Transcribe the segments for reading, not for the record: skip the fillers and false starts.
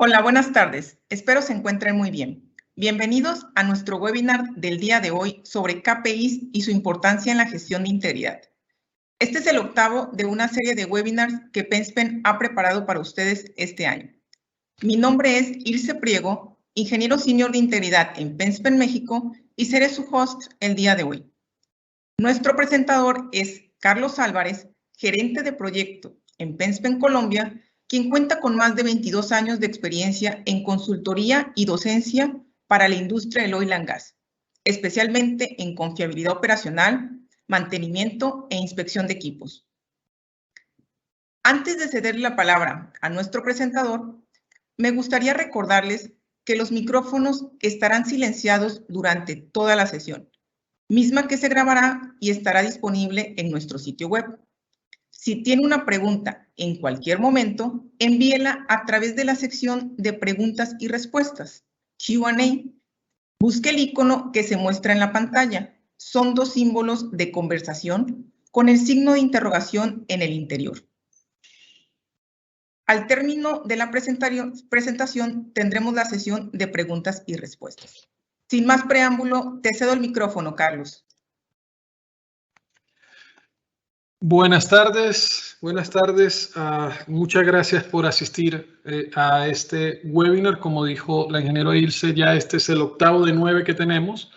Hola, buenas tardes. Espero se encuentren muy bien. Bienvenidos a nuestro webinar del día de hoy sobre KPIs y su importancia en la gestión de integridad. Este es el octavo de una serie de webinars que PenSpen ha preparado para ustedes este año. Mi nombre es Ilse Priego, ingeniero senior de integridad en PenSpen México, y seré su host el día de hoy. Nuestro presentador es Carlos Álvarez, gerente de proyecto en PenSpen Colombia, quien cuenta con más de 22 años de experiencia en consultoría y docencia para la industria del oil and gas, especialmente en confiabilidad operacional, mantenimiento e inspección de equipos. Antes de cederle la palabra a nuestro presentador, me gustaría recordarles que los micrófonos estarán silenciados durante toda la sesión, misma que se grabará y estará disponible en nuestro sitio web. Si tiene una pregunta en cualquier momento, envíela a través de la sección de preguntas y respuestas, Q&A. Busque el icono que se muestra en la pantalla. Son dos símbolos de conversación con el signo de interrogación en el interior. Al término de la presentación, tendremos la sesión de preguntas y respuestas. Sin más preámbulo, te cedo el micrófono, Carlos. Buenas tardes. Muchas gracias por asistir a este webinar. Como dijo la ingeniera Ilse, ya este es el octavo de 9 que tenemos.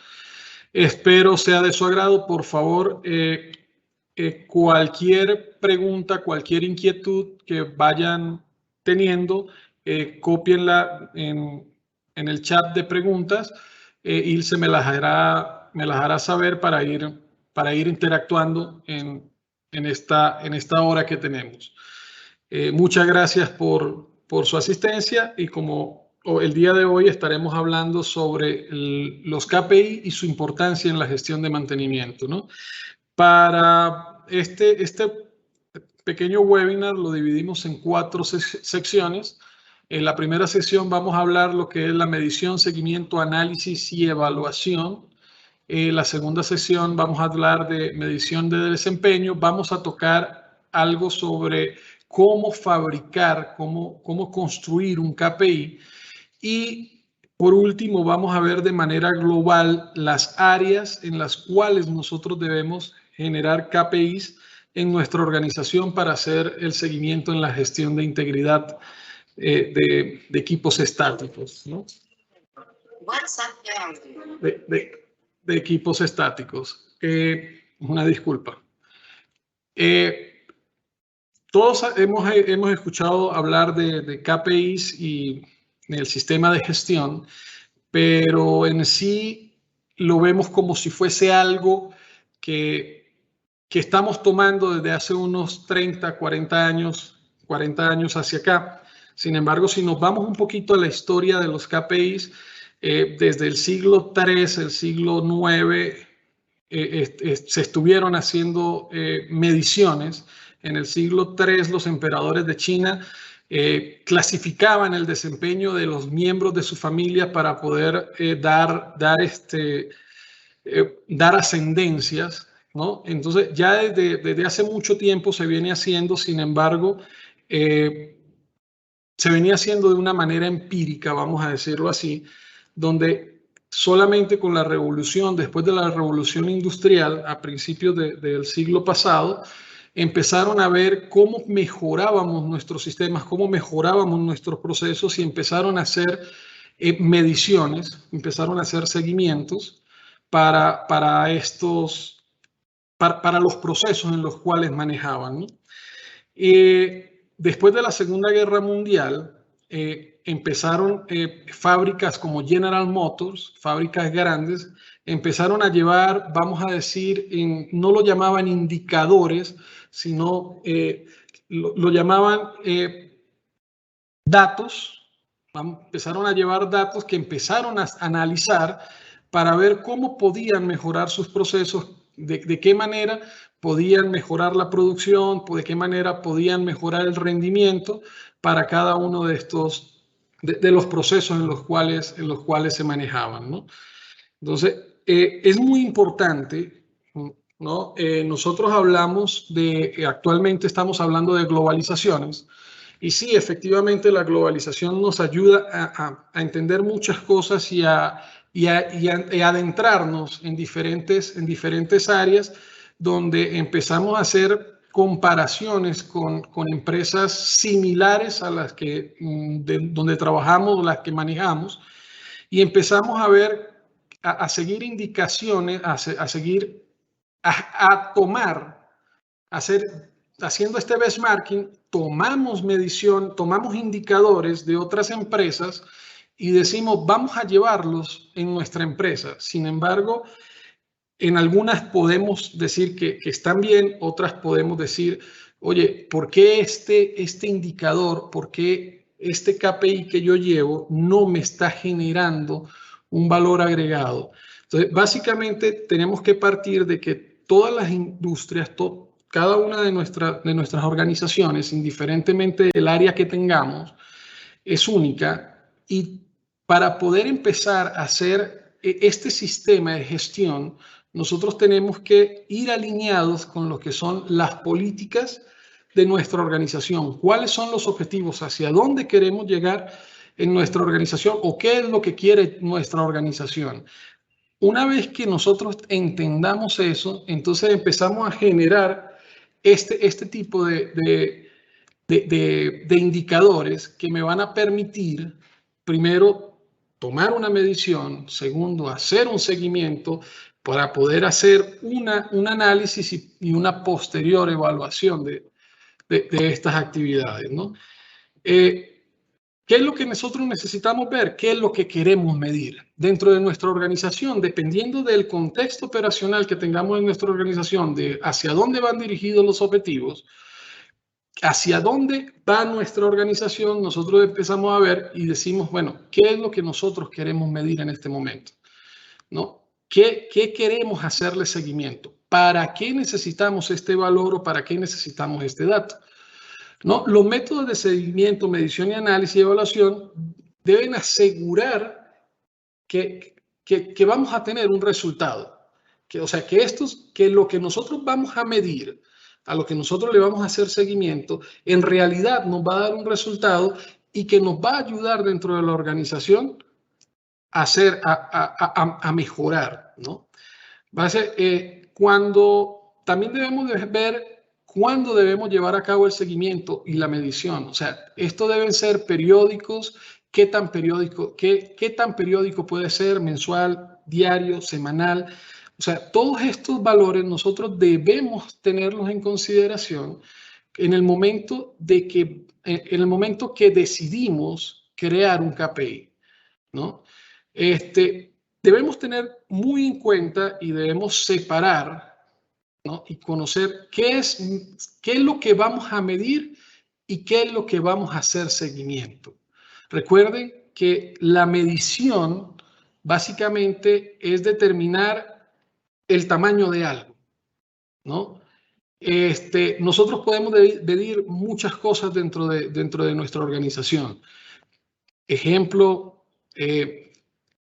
Espero sea de su agrado. Por favor, cualquier pregunta, cualquier inquietud que vayan teniendo, cópienla en el chat de preguntas. Ilse me las hará saber para ir interactuando en esta hora que tenemos. Muchas gracias por su asistencia, y como el día de hoy estaremos hablando sobre los KPI y su importancia en la gestión de mantenimiento, ¿no? Para este pequeño webinar lo dividimos en 4 secciones. En la primera sesión vamos a hablar lo que es la medición, seguimiento, análisis y evaluación. La segunda sesión vamos a hablar de medición de desempeño. Vamos a tocar algo sobre cómo fabricar, cómo construir un KPI. Y por último, vamos a ver de manera global las áreas en las cuales nosotros debemos generar KPIs en nuestra organización para hacer el seguimiento en la gestión de integridad de equipos estáticos, ¿no? De equipos estáticos. Una disculpa. Todos hemos escuchado hablar de KPIs y el sistema de gestión, pero en sí lo vemos como si fuese algo que estamos tomando desde hace unos 30, 40 años hacia acá. Sin embargo, si nos vamos un poquito a la historia de los KPIs, desde el siglo III, el siglo IX, se estuvieron haciendo mediciones. En el siglo III, los emperadores de China clasificaban el desempeño de los miembros de su familia para poder dar ascendencias, ¿no? Entonces, ya desde hace mucho tiempo se viene haciendo. Sin embargo, se venía haciendo de una manera empírica, vamos a decirlo así, donde solamente con la revolución, después de la revolución industrial, a principios del siglo pasado, empezaron a ver cómo mejorábamos nuestros sistemas, cómo mejorábamos nuestros procesos, y empezaron a hacer mediciones, empezaron a hacer seguimientos para los procesos en los cuales manejaban, ¿no? Después de la Segunda Guerra Mundial, empezaron fábricas como General Motors, fábricas grandes, empezaron a llevar, vamos a decir, no lo llamaban indicadores, sino lo llamaban datos. Empezaron a llevar datos que empezaron a analizar para ver cómo podían mejorar sus procesos, de qué manera podían mejorar la producción, de qué manera podían mejorar el rendimiento para cada uno de los procesos en los cuales se manejaban, ¿no? Entonces, es muy importante, ¿no? Nosotros actualmente estamos hablando de globalizaciones, Y sí, efectivamente la globalización nos ayuda a entender muchas cosas y a adentrarnos en diferentes áreas donde empezamos a hacer comparaciones con empresas similares a las que donde trabajamos, las que manejamos, y empezamos a ver, a seguir indicaciones, a tomar, haciendo este benchmarking, tomamos medición, tomamos indicadores de otras empresas y decimos, vamos a llevarlos en nuestra empresa. Sin embargo, en algunas podemos decir que están bien, otras podemos decir, oye, ¿por qué este indicador, por qué este KPI que yo llevo no me está generando un valor agregado? Entonces, básicamente tenemos que partir de que todas las industrias, cada una de nuestras organizaciones, indiferentemente del área que tengamos, es única, y para poder empezar a hacer este sistema de gestión, nosotros tenemos que ir alineados con lo que son las políticas de nuestra organización. ¿Cuáles son los objetivos? ¿Hacia dónde queremos llegar en nuestra organización? ¿O qué es lo que quiere nuestra organización? Una vez que nosotros entendamos eso, entonces empezamos a generar este tipo de indicadores que me van a permitir, primero, tomar una medición, segundo, hacer un seguimiento para poder hacer un análisis y una posterior evaluación de estas actividades, ¿no? ¿Qué es lo que nosotros necesitamos ver? ¿Qué es lo que queremos medir dentro de nuestra organización? Dependiendo del contexto operacional que tengamos en nuestra organización, de hacia dónde van dirigidos los objetivos, hacia dónde va nuestra organización, nosotros empezamos a ver y decimos, bueno, ¿qué es lo que nosotros queremos medir en este momento? ¿No? ¿Qué queremos hacerle seguimiento? ¿Para qué necesitamos este valor o para qué necesitamos este dato? ¿No? Los métodos de seguimiento, medición y análisis y evaluación deben asegurar que vamos a tener un resultado. O sea, que lo que nosotros vamos a medir, a lo que nosotros le vamos a hacer seguimiento, en realidad nos va a dar un resultado y que nos va a ayudar dentro de la organización a mejorar, ¿no? También debemos de ver cuándo debemos llevar a cabo el seguimiento y la medición. O sea, esto deben ser periódicos. ¿Qué tan periódico puede ser? ¿Mensual, diario, semanal? O sea, todos estos valores nosotros debemos tenerlos en consideración en el momento que decidimos crear un KPI, ¿no? Debemos tener muy en cuenta y debemos separar, ¿no? Y conocer qué es lo que vamos a medir y qué es lo que vamos a hacer seguimiento. Recuerden que la medición básicamente es determinar el tamaño de algo, ¿no? Nosotros podemos medir muchas cosas dentro de nuestra organización. Ejemplo,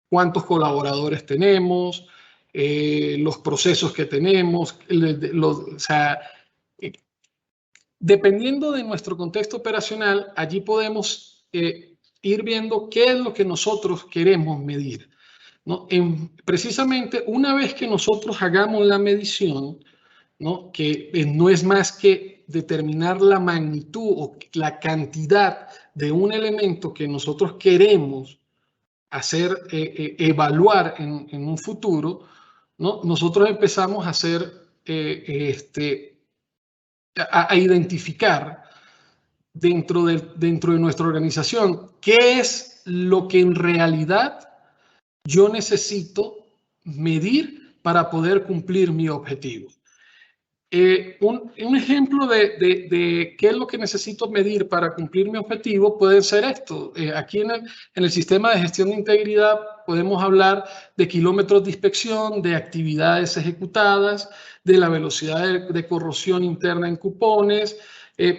cuántos colaboradores tenemos, los procesos que tenemos, o sea, dependiendo de nuestro contexto operacional, allí podemos ir viendo qué es lo que nosotros queremos medir, ¿no? Precisamente una vez que nosotros hagamos la medición, ¿no? Que no es más que determinar la magnitud o la cantidad de un elemento que nosotros queremos evaluar en un futuro, ¿no? Nosotros empezamos a a identificar dentro de nuestra organización qué es lo que en realidad yo necesito medir para poder cumplir mi objetivo. Un ejemplo de qué es lo que necesito medir para cumplir mi objetivo puede ser esto. Aquí en el sistema de gestión de integridad podemos hablar de kilómetros de inspección, de actividades ejecutadas, de la velocidad de corrosión interna en cupones.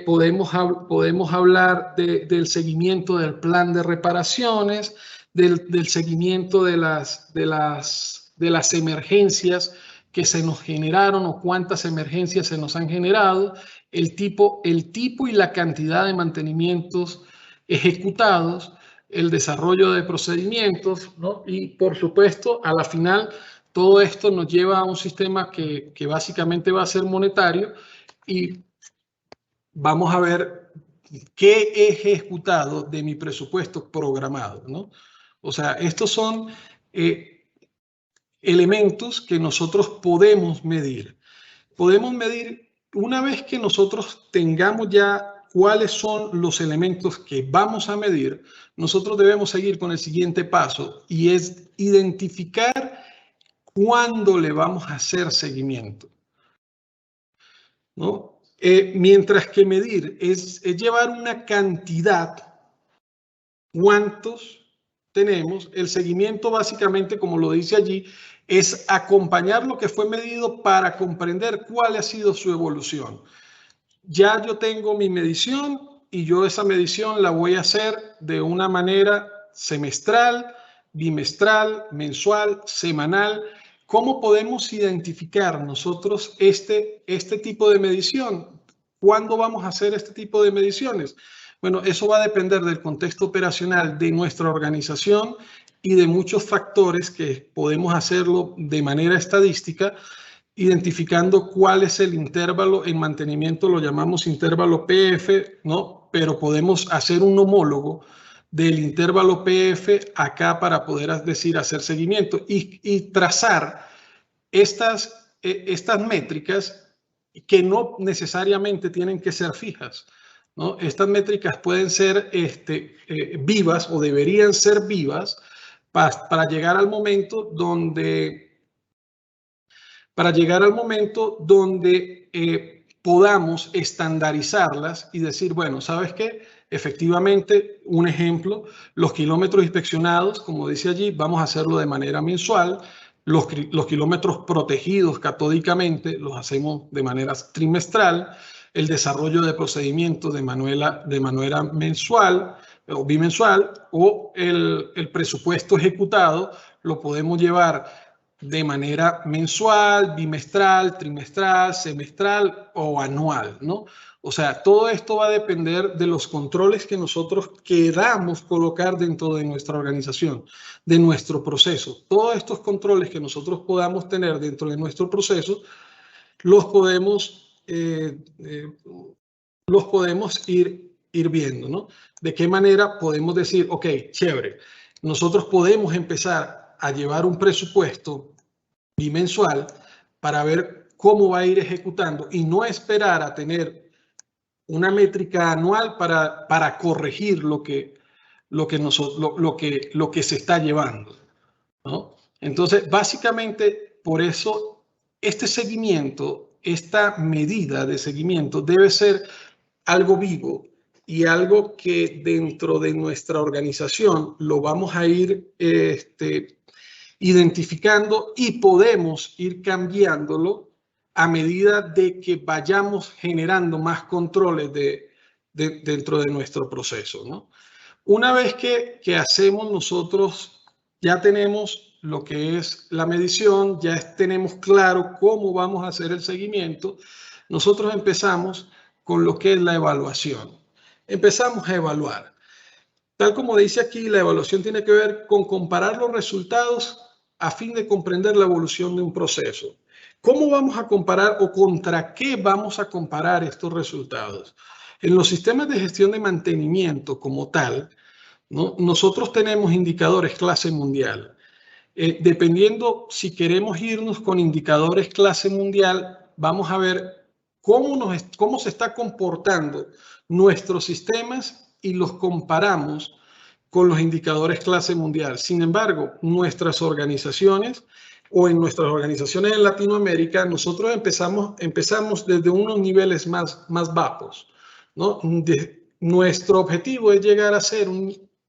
Podemos hablar del seguimiento del plan de reparaciones, del seguimiento de las emergencias que se nos generaron o cuántas emergencias se nos han generado, el tipo y la cantidad de mantenimientos ejecutados, el desarrollo de procedimientos, ¿no? Y por supuesto, a la final, todo esto nos lleva a un sistema que básicamente va a ser monetario y vamos a ver qué he ejecutado de mi presupuesto programado, ¿no? O sea, estos son elementos que nosotros podemos medir. Podemos medir una vez que nosotros tengamos ya cuáles son los elementos que vamos a medir, nosotros debemos seguir con el siguiente paso y es identificar cuándo le vamos a hacer seguimiento, ¿no? Mientras que medir es llevar una cantidad, cuántos tenemos, el seguimiento básicamente, como lo dice allí, es acompañar lo que fue medido para comprender cuál ha sido su evolución. Ya yo tengo mi medición y yo esa medición la voy a hacer de una manera semestral, bimestral, mensual, semanal. ¿Cómo podemos identificar nosotros este tipo de medición? ¿Cuándo vamos a hacer este tipo de mediciones? Bueno, eso va a depender del contexto operacional de nuestra organización y de muchos factores que podemos hacerlo de manera estadística, identificando cuál es el intervalo en mantenimiento, lo llamamos intervalo PF, ¿no? Pero podemos hacer un homólogo del intervalo PF acá para poder decir hacer seguimiento y trazar estas métricas que no necesariamente tienen que ser fijas, ¿no? Estas métricas pueden ser vivas o deberían ser vivas para llegar al momento donde podamos estandarizarlas y decir, bueno, ¿sabes qué? Efectivamente, un ejemplo, los kilómetros inspeccionados, como dice allí, vamos a hacerlo de manera mensual. Los kilómetros protegidos catódicamente los hacemos de manera trimestral. El desarrollo de procedimientos de manera mensual o bimensual, o el presupuesto ejecutado lo podemos llevar de manera mensual, bimestral, trimestral, semestral o anual, ¿no? O sea, todo esto va a depender de los controles que nosotros queramos colocar dentro de nuestra organización, de nuestro proceso. Todos estos controles que nosotros podamos tener dentro de nuestro proceso, los podemos ir viendo, ¿no? De qué manera podemos decir, ok, chévere, nosotros podemos empezar a llevar un presupuesto bimensual para ver cómo va a ir ejecutando y no esperar a tener una métrica anual para corregir lo que se está llevando, ¿no? Entonces, básicamente, por eso, este seguimiento, esta medida de seguimiento debe ser algo vivo y algo que dentro de nuestra organización lo vamos a ir identificando y podemos ir cambiándolo a medida de que vayamos generando más controles dentro de nuestro proceso, ¿no? Una vez que hacemos nosotros, ya tenemos lo que es la medición, ya tenemos claro cómo vamos a hacer el seguimiento, nosotros empezamos con lo que es la evaluación. Empezamos a evaluar. Tal como dice aquí, la evaluación tiene que ver con comparar los resultados a fin de comprender la evolución de un proceso. ¿Cómo vamos a comparar o contra qué vamos a comparar estos resultados? En los sistemas de gestión de mantenimiento como tal, ¿no? Nosotros tenemos indicadores clase mundial. Dependiendo si queremos irnos con indicadores clase mundial, vamos a ver cómo se está comportando nuestros sistemas y los comparamos con los indicadores clase mundial. Sin embargo, nuestras organizaciones o en nuestras organizaciones en Latinoamérica, nosotros empezamos desde unos niveles más bajos, ¿no? Nuestro objetivo es llegar a ser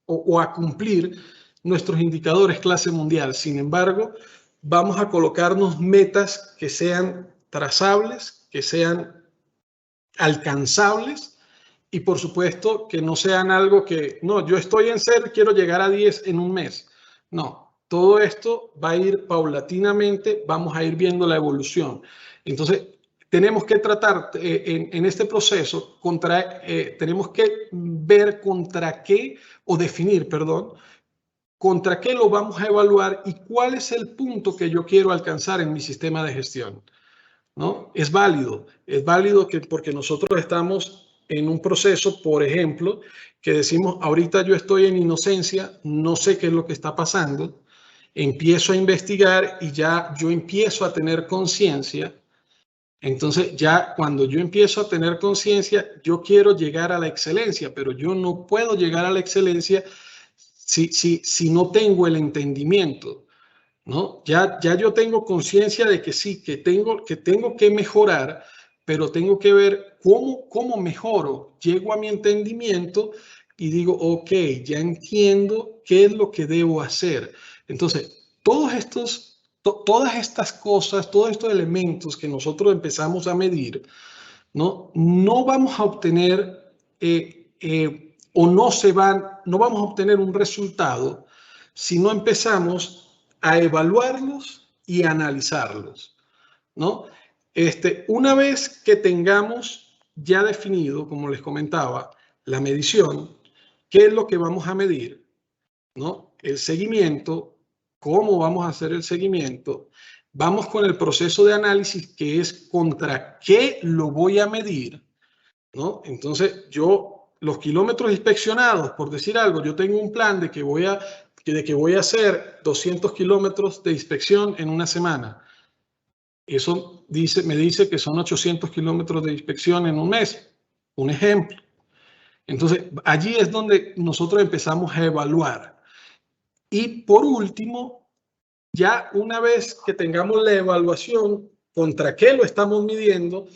o a cumplir nuestros indicadores clase mundial. Sin embargo, vamos a colocarnos metas que sean trazables, que sean alcanzables y por supuesto que no sean algo que, no, yo estoy en 0, quiero llegar a 10 en un mes. No, todo esto va a ir paulatinamente, vamos a ir viendo la evolución. Entonces, tenemos que tratar en este proceso, tenemos que ver contra qué, o definir, perdón, contra qué lo vamos a evaluar y cuál es el punto que yo quiero alcanzar en mi sistema de gestión, ¿no? Es válido porque nosotros estamos en un proceso, por ejemplo, que decimos, ahorita yo estoy en inocencia, no sé qué es lo que está pasando, empiezo a investigar y ya yo empiezo a tener conciencia. Entonces, ya cuando yo empiezo a tener conciencia, yo quiero llegar a la excelencia, pero yo no puedo llegar a la excelencia si no tengo el entendimiento, ¿no? Ya yo tengo conciencia de que sí, que tengo que mejorar, pero tengo que ver cómo mejoro. Llego a mi entendimiento y digo, ok, ya entiendo qué es lo que debo hacer. Entonces, todas estas cosas, todos estos elementos que nosotros empezamos a medir, no vamos a obtener no vamos a obtener un resultado si no empezamos a evaluarlos y a analizarlos, ¿no? Una vez que tengamos ya definido, como les comentaba, la medición, qué es lo que vamos a medir, ¿no? El seguimiento, cómo vamos a hacer el seguimiento, vamos con el proceso de análisis, que es contra qué lo voy a medir, ¿no? Entonces, los kilómetros inspeccionados, por decir algo, yo tengo un plan de que voy a hacer 200 kilómetros de inspección en una semana. Eso me dice que son 800 kilómetros de inspección en un mes. Un ejemplo. Entonces, allí es donde nosotros empezamos a evaluar. Y por último, ya una vez que tengamos la evaluación, contra qué lo estamos midiendo,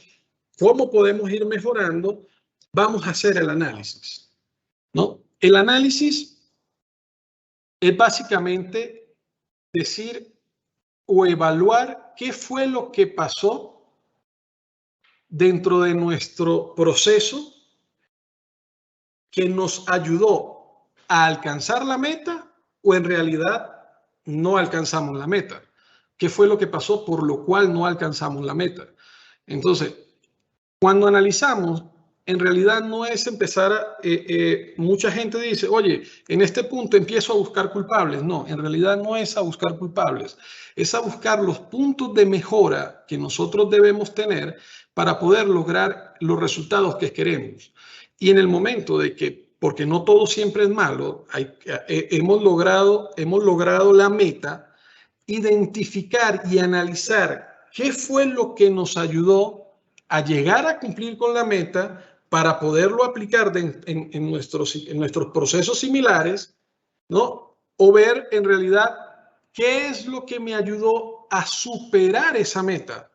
cómo podemos ir mejorando, vamos a hacer el análisis, ¿no? El análisis es básicamente decir o evaluar qué fue lo que pasó dentro de nuestro proceso que nos ayudó a alcanzar la meta, o en realidad no alcanzamos la meta. ¿Qué fue lo que pasó por lo cual no alcanzamos la meta? Entonces, cuando analizamos, en realidad no es empezar mucha gente dice, oye, en este punto empiezo a buscar culpables. No, en realidad no es a buscar culpables, es a buscar los puntos de mejora que nosotros debemos tener para poder lograr los resultados que queremos. Y en el momento de que, porque no todo siempre es malo, hemos logrado la meta, identificar y analizar qué fue lo que nos ayudó a llegar a cumplir con la meta para poderlo aplicar en nuestros procesos similares, ¿no? O ver en realidad qué es lo que me ayudó a superar esa meta,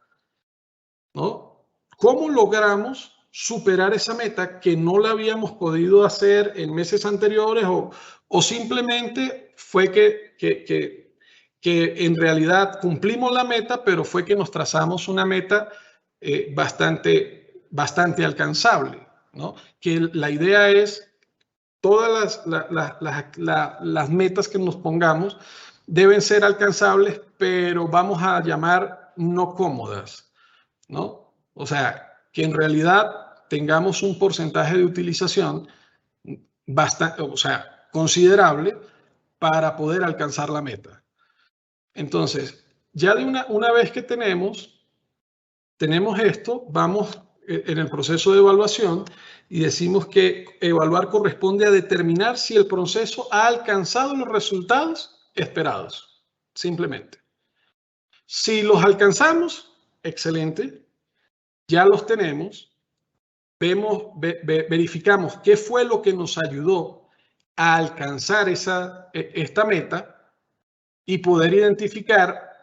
¿no? ¿Cómo logramos superar esa meta que no la habíamos podido hacer en meses anteriores, o simplemente fue que en realidad cumplimos la meta, pero fue que nos trazamos una meta bastante alcanzable, ¿no? Que la idea es todas las metas que nos pongamos deben ser alcanzables, pero vamos a llamar no cómodas, ¿no? O sea, que en realidad tengamos un porcentaje de utilización considerable para poder alcanzar la meta. Entonces, ya una vez que tenemos esto, vamos en el proceso de evaluación y decimos que evaluar corresponde a determinar si el proceso ha alcanzado los resultados esperados, simplemente. Si los alcanzamos, excelente, ya los tenemos, verificamos qué fue lo que nos ayudó a alcanzar esta meta y poder identificar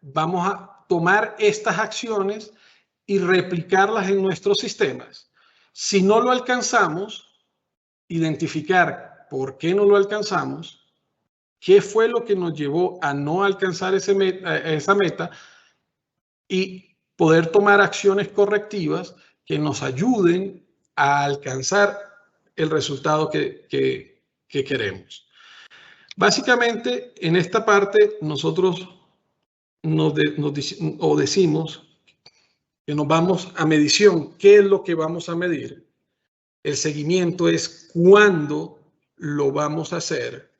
vamos a tomar estas acciones y replicarlas en nuestros sistemas. Si no lo alcanzamos, identificar por qué no lo alcanzamos, qué fue lo que nos llevó a no alcanzar esa meta y poder tomar acciones correctivas que nos ayuden a alcanzar el resultado que queremos. Básicamente, en esta parte nosotros decimos que nos vamos a medición. ¿Qué es lo que vamos a medir? El seguimiento es cuándo lo vamos a hacer.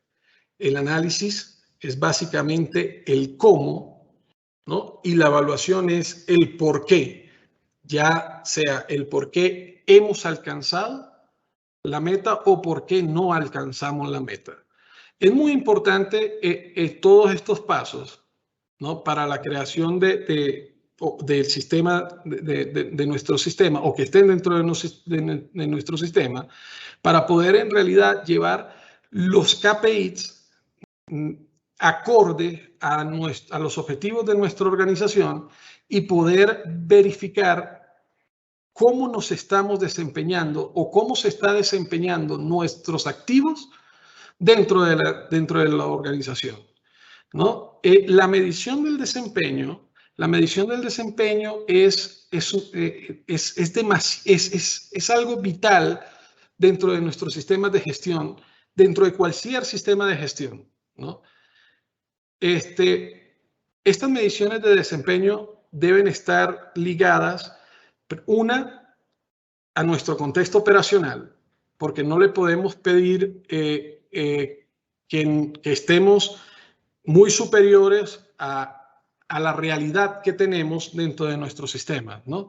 El análisis es básicamente el cómo, ¿no? Y la evaluación es el por qué, ya sea el por qué hemos alcanzado la meta o por qué no alcanzamos la meta. Es muy importante todos estos pasos, ¿no? Para la creación del sistema, de nuestro sistema, o que estén dentro de nuestro sistema, para poder en realidad llevar los KPIs acorde a los objetivos de nuestra organización y poder verificar cómo nos estamos desempeñando o cómo se está desempeñando nuestros activos dentro de la organización, ¿no? La medición del desempeño es algo vital dentro de nuestros sistemas de gestión, dentro de cualquier sistema de gestión, ¿no? Estas mediciones de desempeño deben estar ligadas, una, a nuestro contexto operacional, porque no le podemos pedir que estemos muy superiores a la realidad que tenemos dentro de nuestro sistema, ¿no?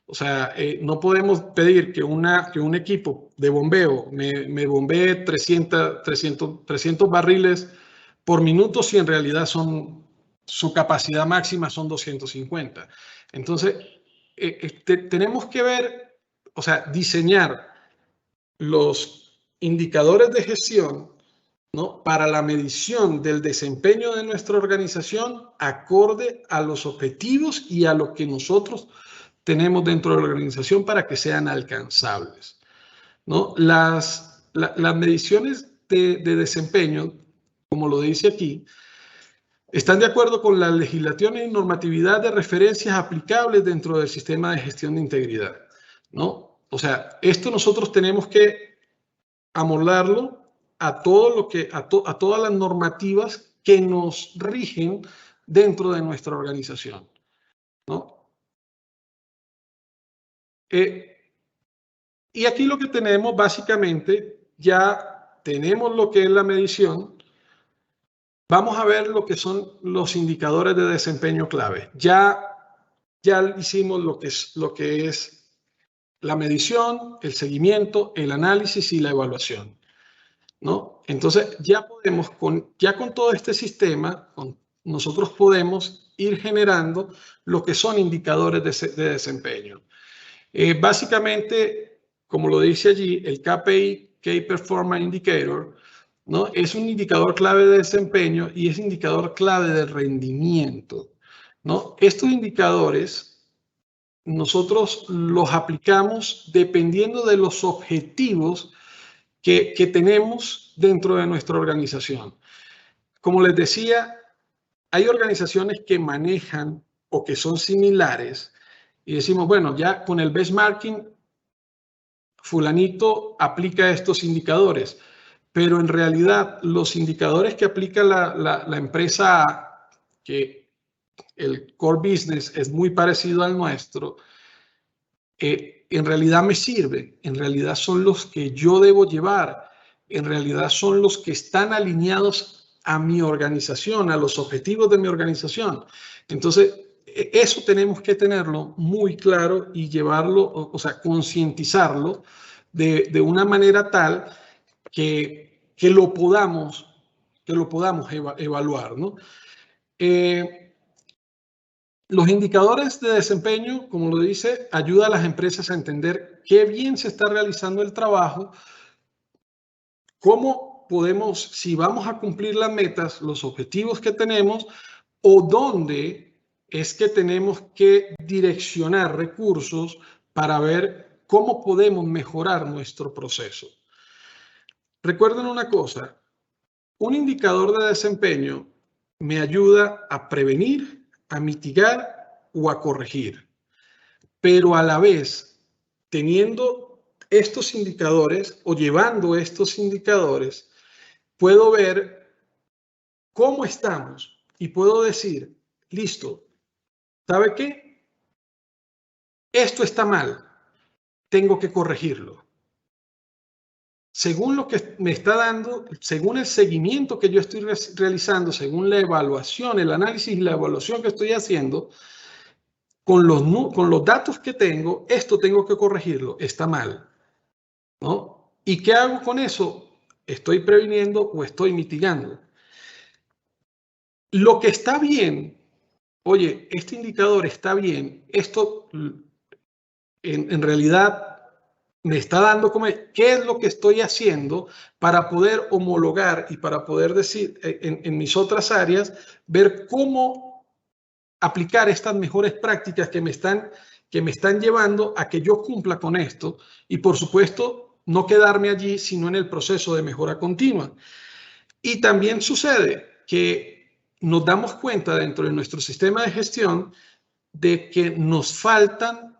O sea, no podemos pedir que un equipo de bombeo me bombee 300 barriles por minuto si en realidad su capacidad máxima son 250. Entonces, tenemos que ver, o sea, diseñar los indicadores de gestión, ¿no? Para la medición del desempeño de nuestra organización acorde a los objetivos y a lo que nosotros tenemos dentro de la organización para que sean alcanzables, ¿no? Las mediciones de desempeño, como lo dice aquí, están de acuerdo con la legislación y normatividad de referencias aplicables dentro del sistema de gestión de integridad, ¿no? O sea, esto nosotros tenemos que amoldarlo a todas las normativas que nos rigen dentro de nuestra organización, ¿no? Y aquí lo que tenemos básicamente, ya tenemos lo que es la medición. Vamos a ver lo que son los indicadores de desempeño clave. Ya hicimos lo que es la medición, el seguimiento, el análisis y la evaluación, ¿no? Entonces, ya podemos, con todo este sistema, nosotros podemos ir generando lo que son indicadores de desempeño. Básicamente, como lo dice allí, el KPI, Key Performance Indicator, ¿no? Es un indicador clave de desempeño y es indicador clave de rendimiento, ¿no? Estos indicadores nosotros los aplicamos dependiendo de los objetivos que tenemos dentro de nuestra organización. Como les decía, hay organizaciones que manejan o que son similares y decimos, bueno, ya con el benchmarking, fulanito aplica estos indicadores, pero en realidad los indicadores que aplica la empresa A, que el core business es muy parecido al nuestro, en realidad me sirven, en realidad son los que yo debo llevar, en realidad son los que están alineados a mi organización, a los objetivos de mi organización. Entonces, eso tenemos que tenerlo muy claro y llevarlo, o sea, concientizarlo de una manera tal que lo podamos evaluar, ¿no? Los indicadores de desempeño, como lo dice, ayuda a las empresas a entender qué bien se está realizando el trabajo, cómo podemos, si vamos a cumplir las metas, los objetivos que tenemos, o dónde es que tenemos que direccionar recursos para ver cómo podemos mejorar nuestro proceso. Recuerden una cosa, un indicador de desempeño me ayuda a prevenir, a mitigar o a corregir. Pero a la vez, teniendo estos indicadores o llevando estos indicadores, puedo ver cómo estamos y puedo decir, listo, ¿sabe qué? Esto está mal, tengo que corregirlo. Según lo que me está dando, según el seguimiento que yo estoy realizando, según la evaluación, el análisis y la evaluación que estoy haciendo, con los datos que tengo, esto tengo que corregirlo, está mal, ¿no? ¿Y qué hago con eso? ¿Estoy previniendo o estoy mitigando? Lo que está bien, oye, este indicador está bien, esto en realidad me está dando como qué es lo que estoy haciendo para poder homologar y para poder decir en mis otras áreas, ver cómo aplicar estas mejores prácticas que me están llevando a que yo cumpla con esto y por supuesto no quedarme allí sino en el proceso de mejora continua. Y también sucede que nos damos cuenta dentro de nuestro sistema de gestión de que nos faltan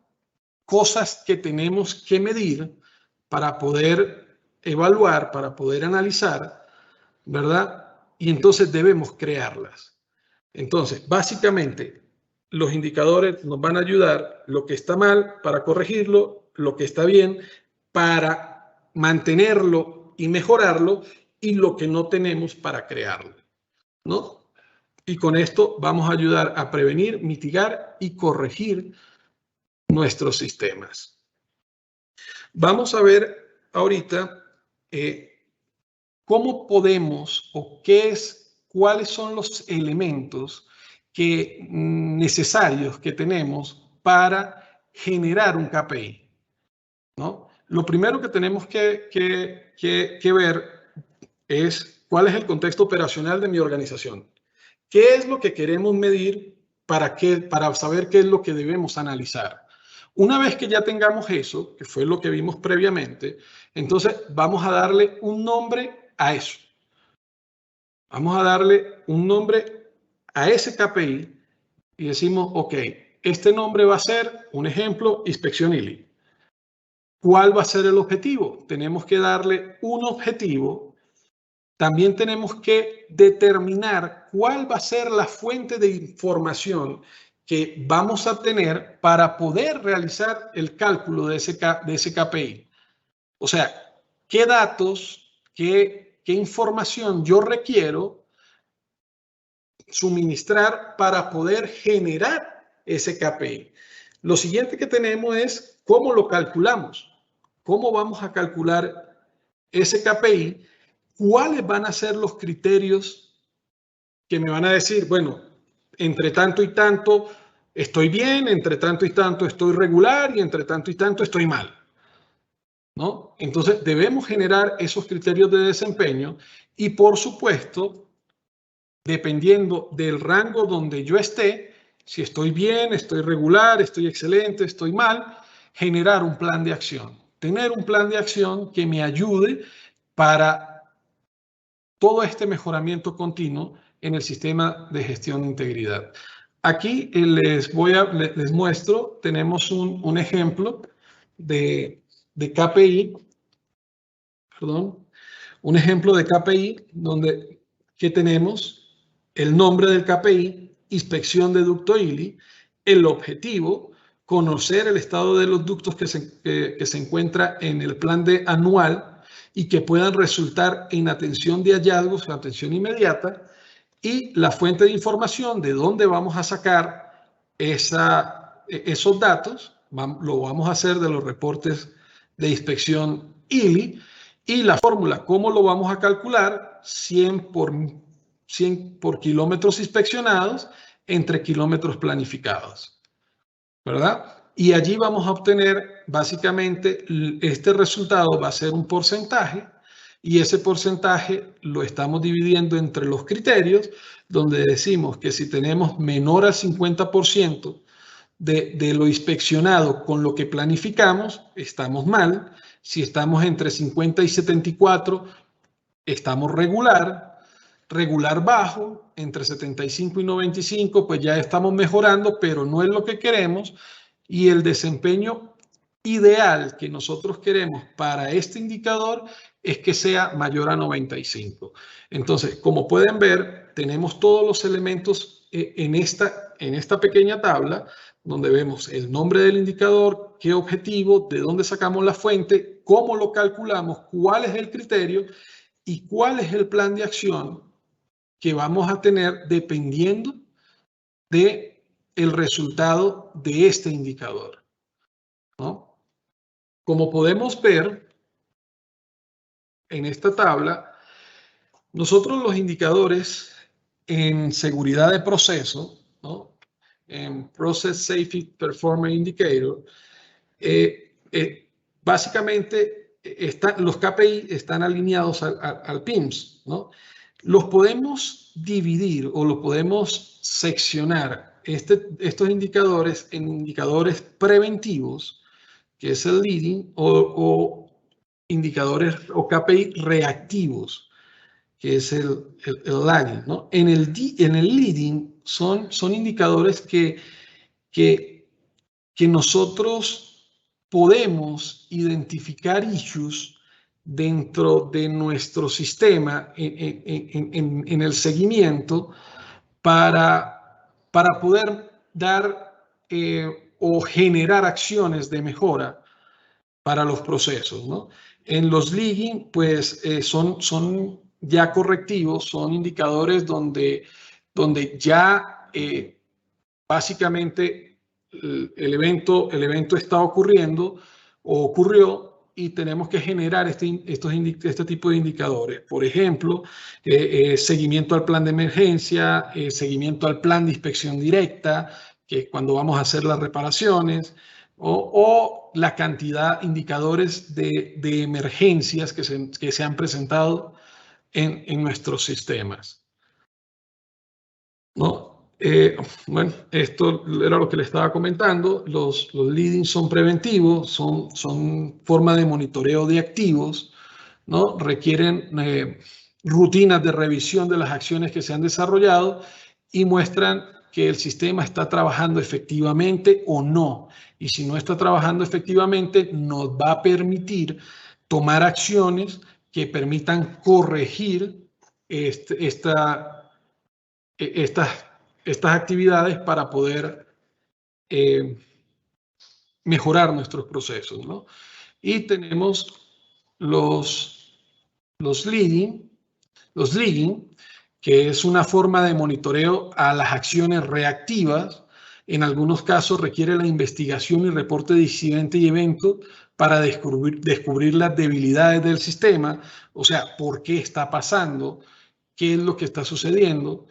cosas que tenemos que medir para poder evaluar, para poder analizar, ¿verdad? Y entonces debemos crearlas. Entonces, básicamente, los indicadores nos van a ayudar lo que está mal para corregirlo, lo que está bien para mantenerlo y mejorarlo y lo que no tenemos para crearlo, ¿no? Y con esto vamos a ayudar a prevenir, mitigar y corregir nuestros sistemas. Vamos a ver ahorita cómo podemos o cuáles son los elementos necesarios que tenemos para generar un KPI, ¿no? Lo primero que tenemos que ver es cuál es el contexto operacional de mi organización. ¿Qué es lo que queremos medir para saber qué es lo que debemos analizar? Una vez que ya tengamos eso, que fue lo que vimos previamente, entonces vamos a darle un nombre a eso. Vamos a darle un nombre a ese KPI y decimos, ok, este nombre va a ser, un ejemplo, inspección ILI. ¿Cuál va a ser el objetivo? Tenemos que darle un objetivo. También tenemos que determinar cuál va a ser la fuente de información que vamos a tener para poder realizar el cálculo de ese KPI. O sea, qué datos, qué información yo requiero suministrar para poder generar ese KPI. Lo siguiente que tenemos es cómo lo calculamos. ¿Cómo vamos a calcular ese KPI? ¿Cuáles van a ser los criterios que me van a decir, bueno, entre tanto y tanto estoy bien, entre tanto y tanto estoy regular y entre tanto y tanto estoy mal? ¿No? Entonces, debemos generar esos criterios de desempeño y, por supuesto, dependiendo del rango donde yo esté, si estoy bien, estoy regular, estoy excelente, estoy mal, generar un plan de acción. Tener un plan de acción que me ayude para todo este mejoramiento continuo en el sistema de gestión de integridad. Aquí les muestro, tenemos un ejemplo de KPI, perdón, un ejemplo de KPI que tenemos el nombre del KPI, inspección de ducto ILI, el objetivo, conocer el estado de los ductos que se encuentra en el plan anual y que puedan resultar en atención de hallazgos, atención inmediata, y la fuente de información de dónde vamos a sacar esos datos, lo vamos a hacer de los reportes de inspección ILI, y la fórmula, ¿cómo lo vamos a calcular? 100 por kilómetros inspeccionados entre kilómetros planificados, ¿verdad? Y allí vamos a obtener, básicamente, este resultado va a ser un porcentaje y ese porcentaje lo estamos dividiendo entre los criterios, donde decimos que si tenemos menor al 50% de lo inspeccionado con lo que planificamos, estamos mal. Si estamos entre 50 y 74, estamos regular bajo, entre 75 y 95, pues ya estamos mejorando, pero no es lo que queremos. Y el desempeño ideal que nosotros queremos para este indicador es que sea mayor a 95. Entonces, como pueden ver, tenemos todos los elementos en esta pequeña tabla, donde vemos el nombre del indicador, qué objetivo, de dónde sacamos la fuente, cómo lo calculamos, cuál es el criterio y cuál es el plan de acción que vamos a tener dependiendo del resultado de este indicador, ¿no? Como podemos ver en esta tabla, nosotros los indicadores en seguridad de proceso, ¿no? En Process Safety Performance Indicator, básicamente los KPI están alineados al PIMS, ¿no? Los podemos dividir o los podemos seccionar estos indicadores en indicadores preventivos, que es el leading, o indicadores o KPI reactivos, que es el lagging, ¿no? En el leading son indicadores que nosotros podemos identificar issues dentro de nuestro sistema en el seguimiento para poder dar o generar acciones de mejora para los procesos, ¿no? En los leading, pues son ya correctivos, son indicadores donde ya básicamente el evento está ocurriendo o ocurrió y tenemos que generar este tipo de indicadores. Por ejemplo, seguimiento al plan de emergencia, seguimiento al plan de inspección directa, que es cuando vamos a hacer las reparaciones, o la cantidad de indicadores de emergencias que se han presentado en nuestros sistemas, ¿no? Bueno, esto era lo que le estaba comentando. Los leading son preventivos, son forma de monitoreo de activos, ¿no? Requieren rutinas de revisión de las acciones que se han desarrollado y muestran que el sistema está trabajando efectivamente o no. Y si no está trabajando efectivamente, nos va a permitir tomar acciones que permitan corregir estas actividades para poder mejorar nuestros procesos, ¿no? Y tenemos los leading, que es una forma de monitoreo a las acciones reactivas. En algunos casos requiere la investigación y reporte de incidente y evento para descubrir las debilidades del sistema, o sea, por qué está pasando, qué es lo que está sucediendo,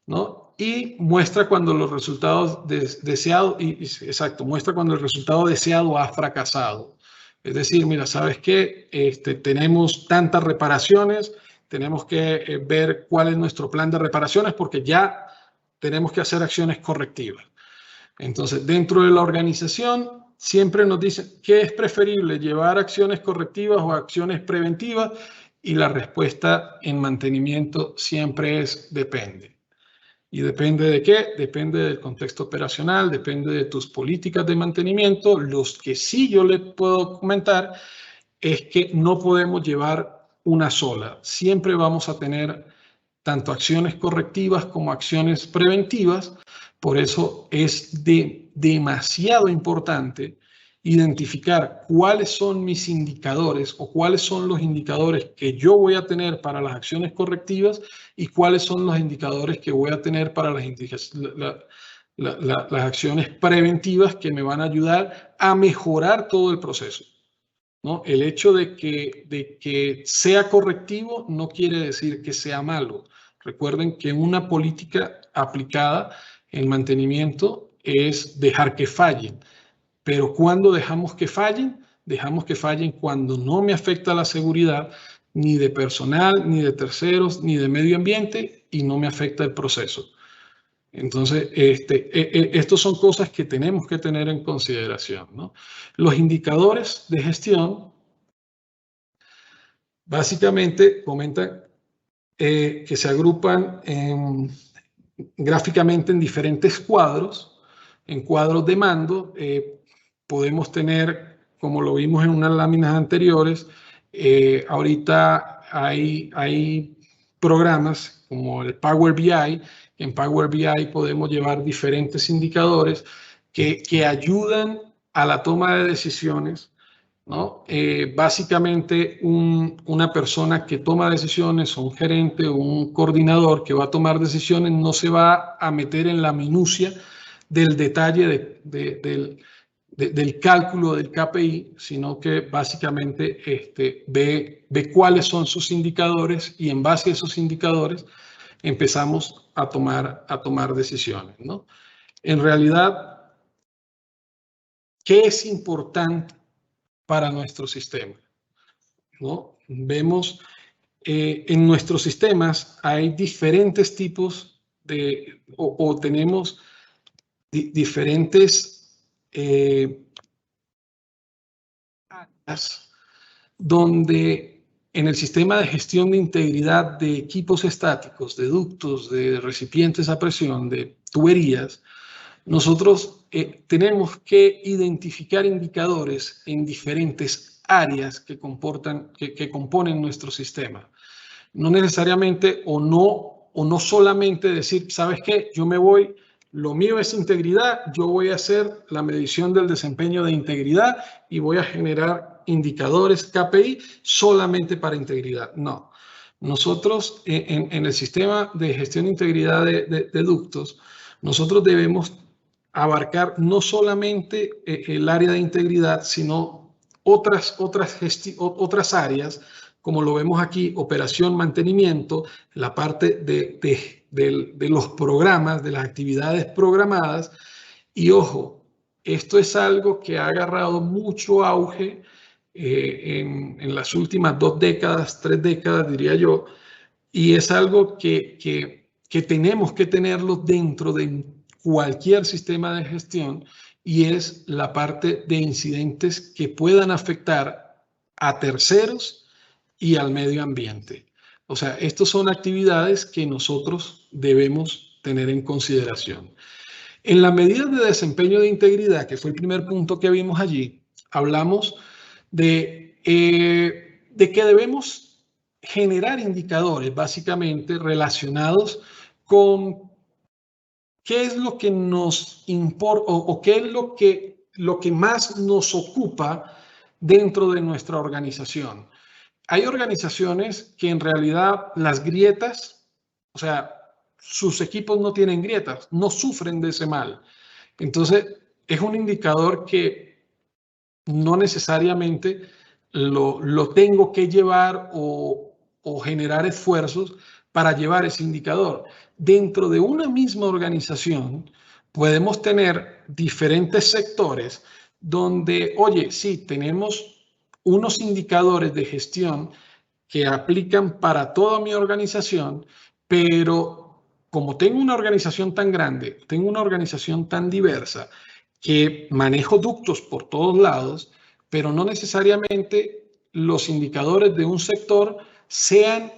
¿no? Y muestra cuando los resultados deseados, muestra cuando el resultado deseado ha fracasado. Es decir, mira, ¿sabes qué? Tenemos tantas reparaciones, tenemos que ver cuál es nuestro plan de reparaciones porque ya tenemos que hacer acciones correctivas. Entonces, dentro de la organización, siempre nos dicen qué es preferible, llevar acciones correctivas o acciones preventivas, y la respuesta en mantenimiento siempre es depende. ¿Y depende de qué? Depende del contexto operacional, depende de tus políticas de mantenimiento. Los que sí yo le puedo comentar es que no podemos llevar una sola. Siempre vamos a tener tanto acciones correctivas como acciones preventivas. Por eso es demasiado importante identificar cuáles son mis indicadores o cuáles son los indicadores que yo voy a tener para las acciones correctivas y cuáles son los indicadores que voy a tener para las acciones preventivas que me van a ayudar a mejorar todo el proceso, ¿no? El hecho de que sea correctivo no quiere decir que sea malo. Recuerden que una política aplicada en mantenimiento es dejar que fallen. Pero cuando dejamos que fallen cuando no me afecta la seguridad ni de personal, ni de terceros, ni de medio ambiente y no me afecta el proceso. Entonces, estos son cosas que tenemos que tener en consideración, ¿no? Los indicadores de gestión básicamente comentan que se agrupan gráficamente en diferentes cuadros, en cuadros de mando. Podemos tener, como lo vimos en unas láminas anteriores, ahorita hay programas como el Power BI. En Power BI podemos llevar diferentes indicadores que ayudan a la toma de decisiones, ¿no? Básicamente una persona que toma decisiones, o un gerente o un coordinador que va a tomar decisiones, no se va a meter en la minucia del detalle del cálculo del KPI, sino que básicamente ve cuáles son sus indicadores y en base a esos indicadores empezamos a tomar decisiones, ¿no? En realidad, ¿qué es importante para nuestro sistema? ¿No? Vemos en nuestros sistemas hay diferentes tipos o tenemos diferentes áreas donde en el sistema de gestión de integridad de equipos estáticos, de ductos, de recipientes a presión, de tuberías, nosotros tenemos que identificar indicadores en diferentes áreas que componen nuestro sistema. No necesariamente o no solamente decir, ¿sabes qué? Yo me voy, lo mío es integridad, yo voy a hacer la medición del desempeño de integridad y voy a generar indicadores KPI solamente para integridad. No. Nosotros en el sistema de gestión de integridad de ductos, nosotros debemos abarcar no solamente el área de integridad, sino otras áreas, como lo vemos aquí, operación, mantenimiento, la parte de los programas, de las actividades programadas. Y ojo, esto es algo que ha agarrado mucho auge en las últimas 2 décadas, 3 décadas, diría yo, y es algo que tenemos que tenerlo dentro de cualquier sistema de gestión, y es la parte de incidentes que puedan afectar a terceros y al medio ambiente. O sea, estas son actividades que nosotros debemos tener en consideración. En la medida de desempeño de integridad, que fue el primer punto que vimos allí, hablamos de que debemos generar indicadores básicamente relacionados con qué es lo que nos importa o qué es lo que más nos ocupa dentro de nuestra organización. Hay organizaciones que en realidad las grietas, o sea, sus equipos no tienen grietas, no sufren de ese mal. Entonces, es un indicador que no necesariamente lo tengo que llevar o generar esfuerzos para llevar ese indicador. Dentro de una misma organización podemos tener diferentes sectores donde, oye, sí, tenemos unos indicadores de gestión que aplican para toda mi organización, pero como tengo una organización tan grande, tengo una organización tan diversa, que manejo ductos por todos lados, pero no necesariamente los indicadores de un sector sean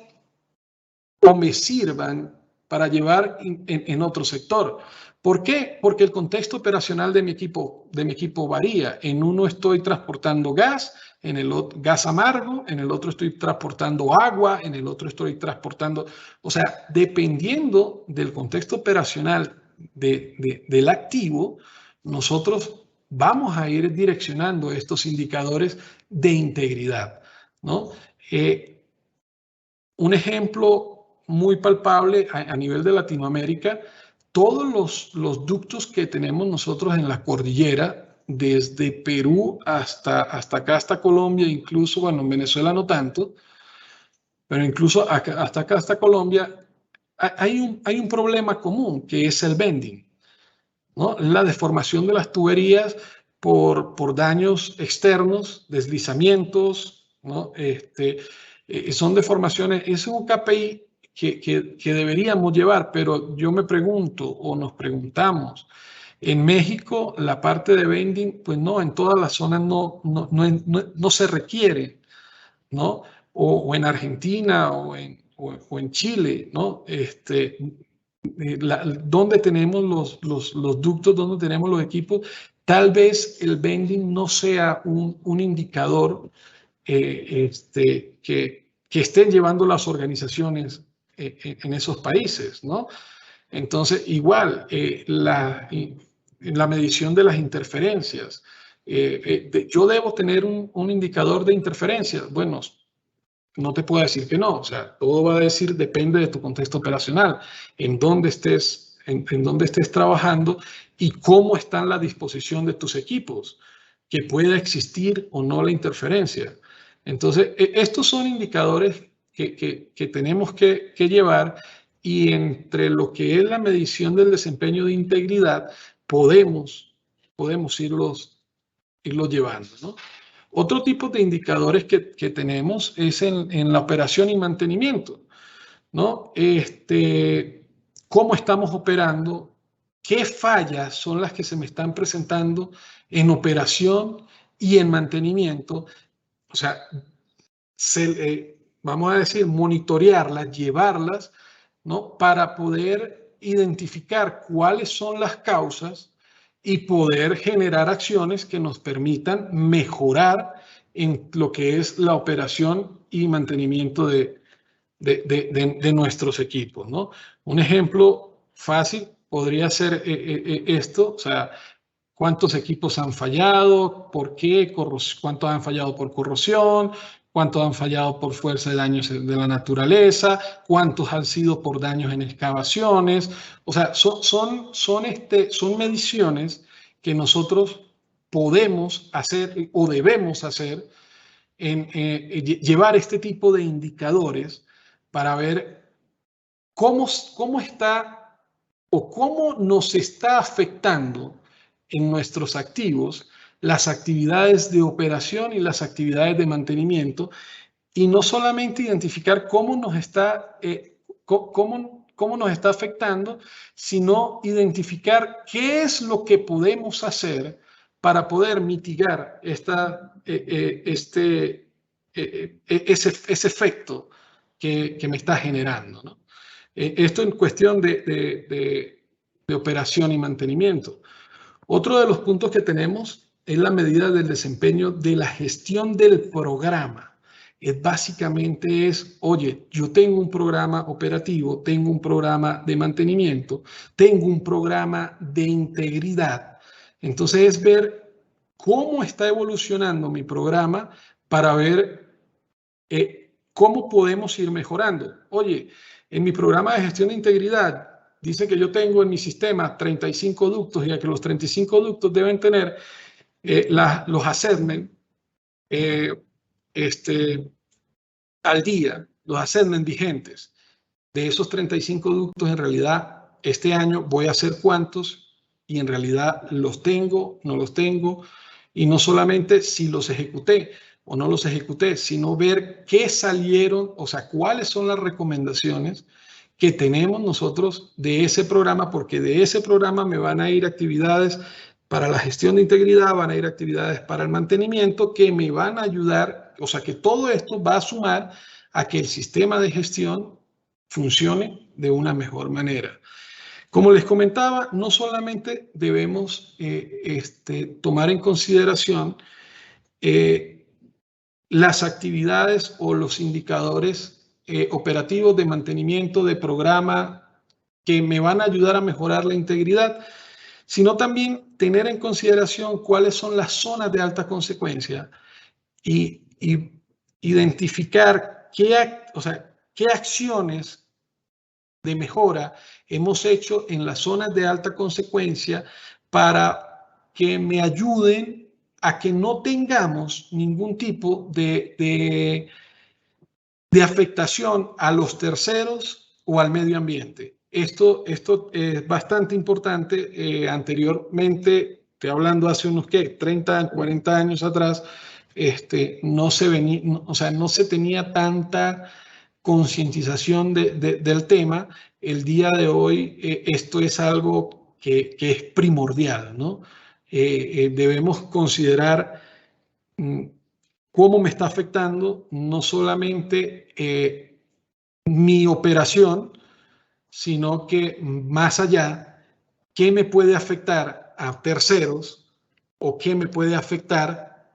o me sirvan para llevar en otro sector. ¿Por qué? Porque el contexto operacional de mi equipo varía. En uno estoy transportando gas, en el otro gas amargo, en el otro estoy transportando agua, en el otro estoy transportando, o sea, dependiendo del contexto operacional del activo, nosotros vamos a ir direccionando estos indicadores de integridad, ¿no? Un ejemplo muy palpable a nivel de Latinoamérica, todos los ductos que tenemos nosotros en la cordillera, desde Perú hasta acá, hasta Colombia, incluso, bueno, en Venezuela no tanto, pero incluso hasta acá, hasta Colombia, hay un problema común, que es el bending, ¿no? La deformación de las tuberías por daños externos, deslizamientos, ¿no? Son deformaciones, es un KPI que deberíamos llevar, pero yo me pregunto o nos preguntamos, en México la parte de bending, pues no, en todas las zonas no se requiere, ¿no? O en Argentina o en Chile, ¿no? Donde tenemos los ductos, donde tenemos los equipos, tal vez el bending no sea un indicador que estén llevando las organizaciones en esos países, ¿no? Entonces, igual, la medición de las interferencias. Yo debo tener un indicador de interferencias. Bueno, no te puedo decir que no. O sea, todo va a decir, depende de tu contexto operacional, en dónde estés, en dónde estés trabajando y cómo está en la disposición de tus equipos, que pueda existir o no la interferencia. Entonces, estos son indicadores que tenemos que llevar, y entre lo que es la medición del desempeño de integridad, podemos irlos llevando, ¿no? Otro tipo de indicadores que tenemos es en la operación y mantenimiento, ¿no? ¿Cómo estamos operando? ¿Qué fallas son las que se me están presentando en operación y en mantenimiento? O sea, vamos a decir, monitorearlas, llevarlas, ¿no? Para poder identificar cuáles son las causas y poder generar acciones que nos permitan mejorar en lo que es la operación y mantenimiento de nuestros equipos, ¿no? Un ejemplo fácil podría ser esto, o sea, cuántos equipos han fallado, por qué, cuántos han fallado por corrosión, cuántos han fallado por fuerza de daños de la naturaleza, cuántos han sido por daños en excavaciones. O sea, son mediciones que nosotros podemos hacer o debemos hacer, llevar este tipo de indicadores para ver cómo está o cómo nos está afectando en nuestros activos las actividades de operación y las actividades de mantenimiento, y no solamente identificar cómo nos está afectando, sino identificar qué es lo que podemos hacer para poder mitigar ese efecto que me está generando, ¿no? Esto en cuestión de operación y mantenimiento. Otro de los puntos que tenemos es la medida del desempeño de la gestión del programa. Básicamente es, oye, yo tengo un programa operativo, tengo un programa de mantenimiento, tengo un programa de integridad. Entonces es ver cómo está evolucionando mi programa para ver cómo podemos ir mejorando. Oye, en mi programa de gestión de integridad dice que yo tengo en mi sistema 35 ductos, y que los 35 ductos deben tener los assessment al día, los assessment vigentes. De esos 35 ductos, en realidad, este año voy a hacer cuántos, y en realidad los tengo, no los tengo, y no solamente si los ejecuté o no los ejecuté, sino ver qué salieron, o sea, cuáles son las recomendaciones que tenemos nosotros de ese programa, porque de ese programa me van a ir actividades para la gestión de integridad, van a ir actividades para el mantenimiento que me van a ayudar, o sea, que todo esto va a sumar a que el sistema de gestión funcione de una mejor manera. Como les comentaba, no solamente debemos tomar en consideración las actividades o los indicadores operativos de mantenimiento de programa que me van a ayudar a mejorar la integridad, sino también tener en consideración cuáles son las zonas de alta consecuencia y identificar qué acciones de mejora hemos hecho en las zonas de alta consecuencia para que me ayuden a que no tengamos ningún tipo de afectación a los terceros o al medio ambiente. Esto es bastante importante. Anteriormente, estoy hablando hace unos 30, 40 años atrás, no se tenía tanta concientización del tema. El día de hoy esto es algo que es primordial, ¿no? Debemos considerar cómo me está afectando no solamente mi operación, sino que más allá, qué me puede afectar a terceros o qué me puede afectar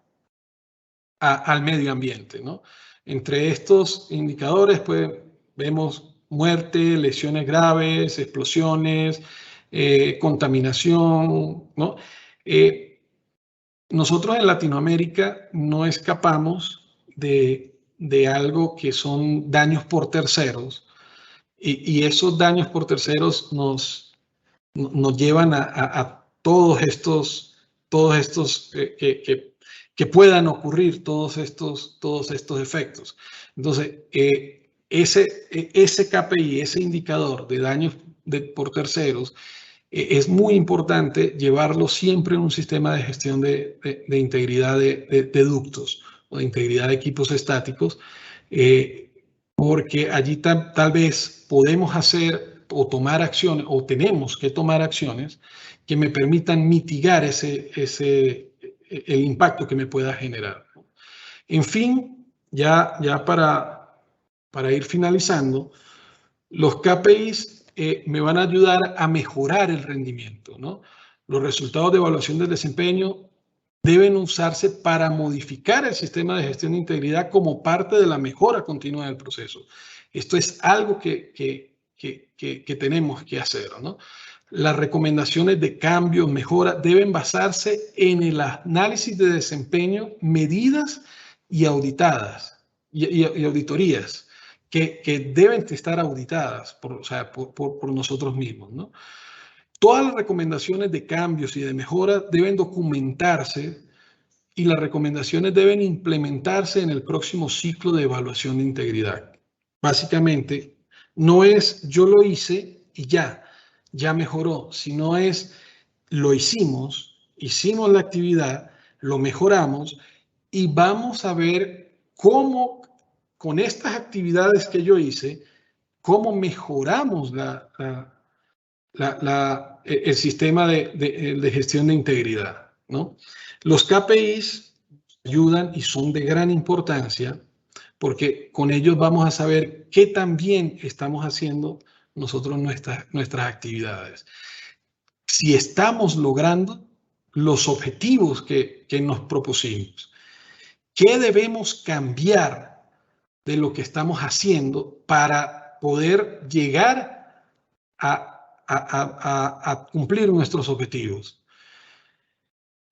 al medio ambiente, ¿no? Entre estos indicadores, pues, vemos muerte, lesiones graves, explosiones, contaminación, ¿no? Nosotros en Latinoamérica no escapamos de algo que son daños por terceros, y esos daños por terceros nos llevan a todos estos que puedan ocurrir, todos estos efectos. Entonces, ese KPI, ese indicador de daños por terceros, es muy importante llevarlo siempre en un sistema de gestión de integridad de ductos o de integridad de equipos estáticos, porque allí tal vez podemos hacer o tomar acciones, o tenemos que tomar acciones que me permitan mitigar el impacto que me pueda generar. En fin, ya para ir finalizando, los KPIs me van a ayudar a mejorar el rendimiento, ¿no? Los resultados de evaluación del desempeño deben usarse para modificar el sistema de gestión de integridad como parte de la mejora continua del proceso. Esto es algo que tenemos que hacer, ¿no? Las recomendaciones de cambio, mejora, deben basarse en el análisis de desempeño, medidas y auditadas, y auditorías que deben estar auditadas por nosotros mismos, ¿no? Todas las recomendaciones de cambios y de mejora deben documentarse, y las recomendaciones deben implementarse en el próximo ciclo de evaluación de integridad. Básicamente, no es yo lo hice y ya mejoró, sino es lo hicimos la actividad, lo mejoramos, y vamos a ver cómo con estas actividades que yo hice, cómo mejoramos el sistema de gestión de integridad, ¿no? Los KPIs ayudan y son de gran importancia, porque con ellos vamos a saber qué tan bien estamos haciendo nosotros nuestras actividades. Si estamos logrando los objetivos que nos propusimos. ¿Qué debemos cambiar de lo que estamos haciendo para poder llegar a cumplir nuestros objetivos?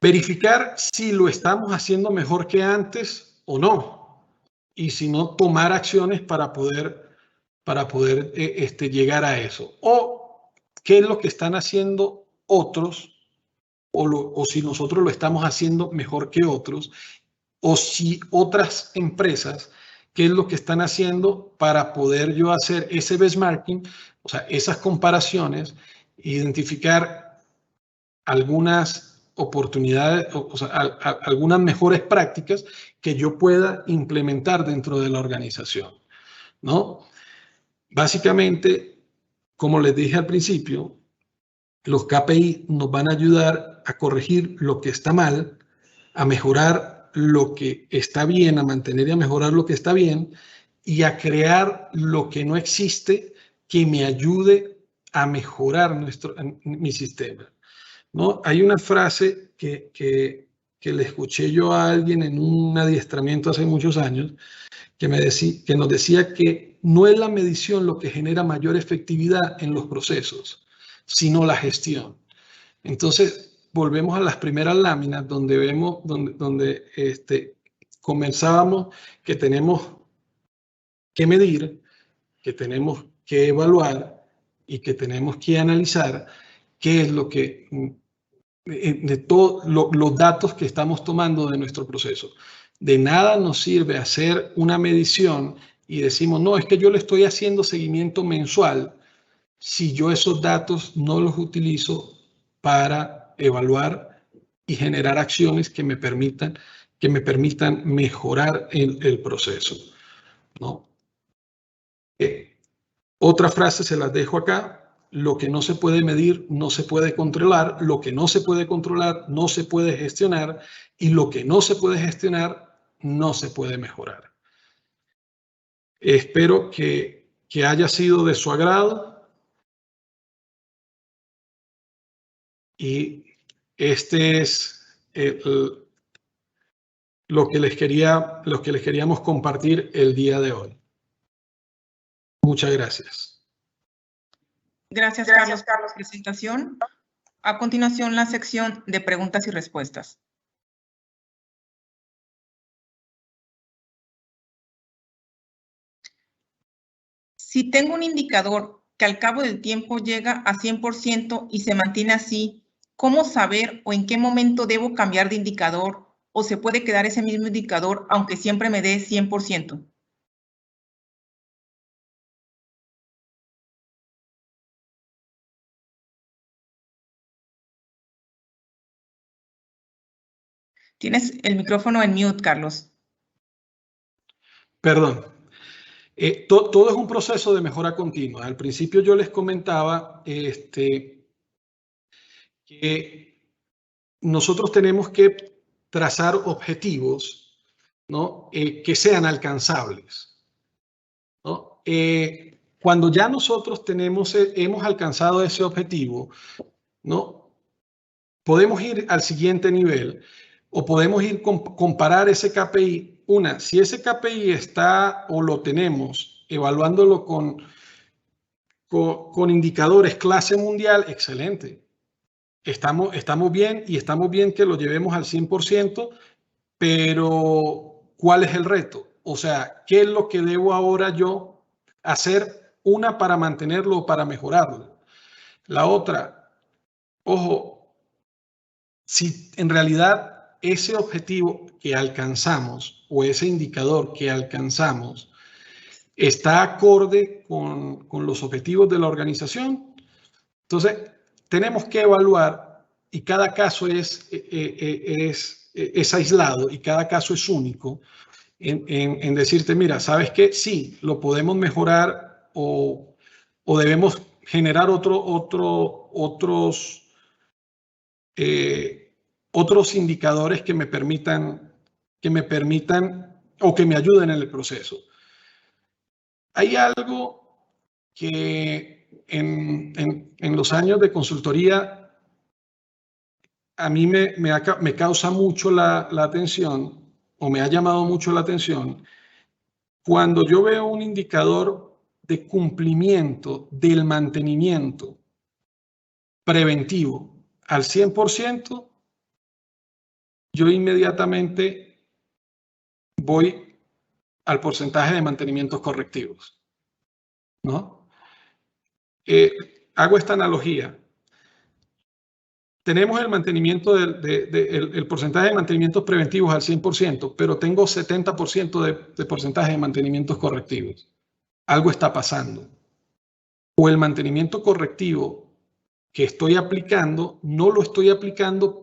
Verificar si lo estamos haciendo mejor que antes o no, y si no, tomar acciones para poder llegar a eso. O qué es lo que están haciendo otros, o si nosotros lo estamos haciendo mejor que otros, o si otras empresas, qué es lo que están haciendo para poder yo hacer ese benchmarking, o sea, esas comparaciones, identificar algunas oportunidades, algunas mejores prácticas que yo pueda implementar dentro de la organización, ¿no? Básicamente, como les dije al principio, los KPI nos van a ayudar a corregir lo que está mal, a mejorar lo que está bien, a mantener y a mejorar lo que está bien, y a crear lo que no existe que me ayude a mejorar mi sistema, ¿no? Hay una frase que le escuché yo a alguien en un adiestramiento hace muchos años, que nos decía que no es la medición lo que genera mayor efectividad en los procesos, sino la gestión. Entonces, volvemos a las primeras láminas donde vemos, donde comenzábamos que tenemos que medir, que tenemos que evaluar y que tenemos que analizar qué es lo que, de todos los datos que estamos tomando de nuestro proceso. De nada nos sirve hacer una medición y decimos, no, es que yo le estoy haciendo seguimiento mensual, si yo esos datos no los utilizo para evaluar y generar acciones que me permitan mejorar el proceso, ¿no? Otra frase se las dejo acá. Lo que no se puede medir no se puede controlar, lo que no se puede controlar no se puede gestionar, y lo que no se puede gestionar no se puede mejorar. Espero que haya sido de su agrado, y este es lo que les queríamos compartir el día de hoy. Muchas gracias. Gracias, Carlos, por la presentación. A continuación, la sección de preguntas y respuestas. Si tengo un indicador que al cabo del tiempo llega a 100% y se mantiene así, ¿cómo saber o en qué momento debo cambiar de indicador o se puede quedar ese mismo indicador aunque siempre me dé 100%? Tienes el micrófono en mute, Carlos. Perdón. Todo es un proceso de mejora continua. Al principio yo les comentaba que nosotros tenemos que trazar objetivos, ¿no? Que sean alcanzables, ¿no? Cuando ya nosotros hemos alcanzado ese objetivo, ¿no? Podemos ir al siguiente nivel o podemos ir comparar ese KPI. Si ese KPI está o lo tenemos evaluándolo con indicadores clase mundial, excelente. Estamos bien y estamos bien que lo llevemos al 100%, pero ¿cuál es el reto? O sea, ¿qué es lo que debo ahora yo hacer? Una, para mantenerlo o para mejorarlo. La otra, ojo, si en realidad ese objetivo que alcanzamos o ese indicador que alcanzamos está acorde con los objetivos de la organización, entonces tenemos que evaluar, y cada caso es aislado y cada caso es único, en decirte, mira, ¿sabes qué? Sí, lo podemos mejorar o debemos generar otros indicadores que me permitan o que me ayuden en el proceso. Hay algo que en los años de consultoría a mí me causa mucho la atención, o me ha llamado mucho la atención, cuando yo veo un indicador de cumplimiento del mantenimiento preventivo al 100%, yo inmediatamente voy al porcentaje de mantenimientos correctivos, ¿no? Hago esta analogía. Tenemos el mantenimiento el porcentaje de mantenimientos preventivos al 100%, pero tengo 70% de porcentaje de mantenimientos correctivos. Algo está pasando. O el mantenimiento correctivo que estoy aplicando, no lo estoy aplicando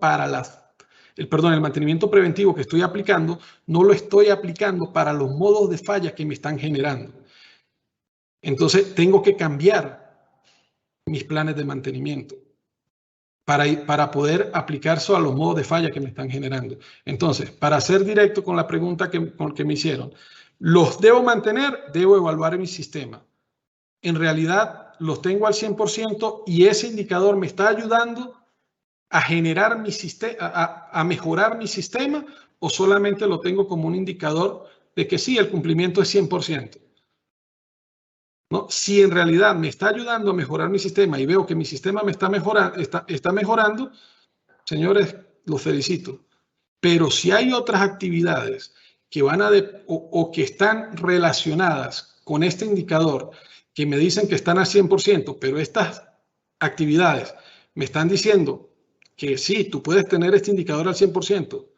el mantenimiento preventivo que estoy aplicando, no lo estoy aplicando para los modos de falla que me están generando. Entonces, tengo que cambiar mis planes de mantenimiento para poder aplicarse a los modos de falla que me están generando. Entonces, para ser directo con la pregunta que me hicieron, ¿los debo mantener? Debo evaluar mi sistema. En realidad, los tengo al 100% y ese indicador me está ayudando a generar mi sistema, a mejorar mi sistema, o solamente lo tengo como un indicador de que sí, el cumplimiento es 100%. ¿No? Si en realidad me está ayudando a mejorar mi sistema y veo que mi sistema me está mejorando, señores, los felicito. Pero si hay otras actividades que van o que están relacionadas con este indicador, que me dicen que están al 100%, pero estas actividades me están diciendo que sí, tú puedes tener este indicador al 100%,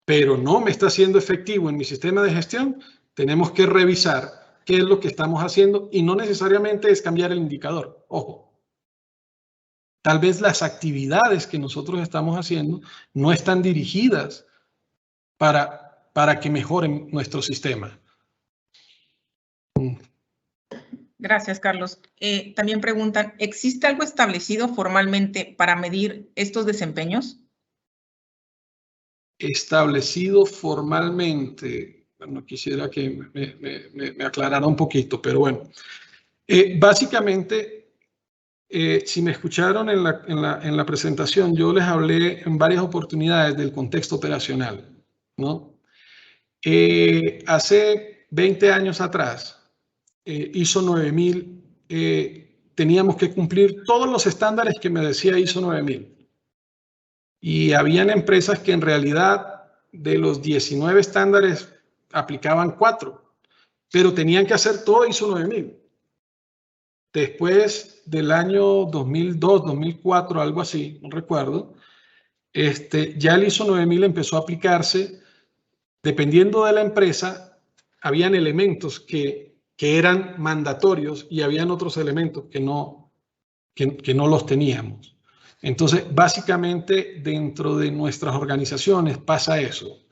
pero no me está siendo efectivo en mi sistema de gestión, tenemos que revisar qué es lo que estamos haciendo, y no necesariamente es cambiar el indicador. Ojo, tal vez las actividades que nosotros estamos haciendo no están dirigidas para que mejoren nuestro sistema. Gracias, Carlos. También preguntan, ¿existe algo establecido formalmente para medir estos desempeños? Establecido formalmente, bueno, quisiera que me aclarara un poquito, pero bueno. Básicamente, si me escucharon en la presentación, yo les hablé en varias oportunidades del contexto operacional, ¿no? Hace 20 años atrás, ISO 9000, teníamos que cumplir todos los estándares que me decía ISO 9000. Y habían empresas que en realidad de los 19 estándares aplicaban 4, pero tenían que hacer todo ISO 9000. Después del año 2002, 2004, algo así, no recuerdo, ya el ISO 9000 empezó a aplicarse. Dependiendo de la empresa, habían elementos que eran mandatorios y habían otros elementos que no los teníamos. Entonces, básicamente, dentro de nuestras organizaciones pasa eso.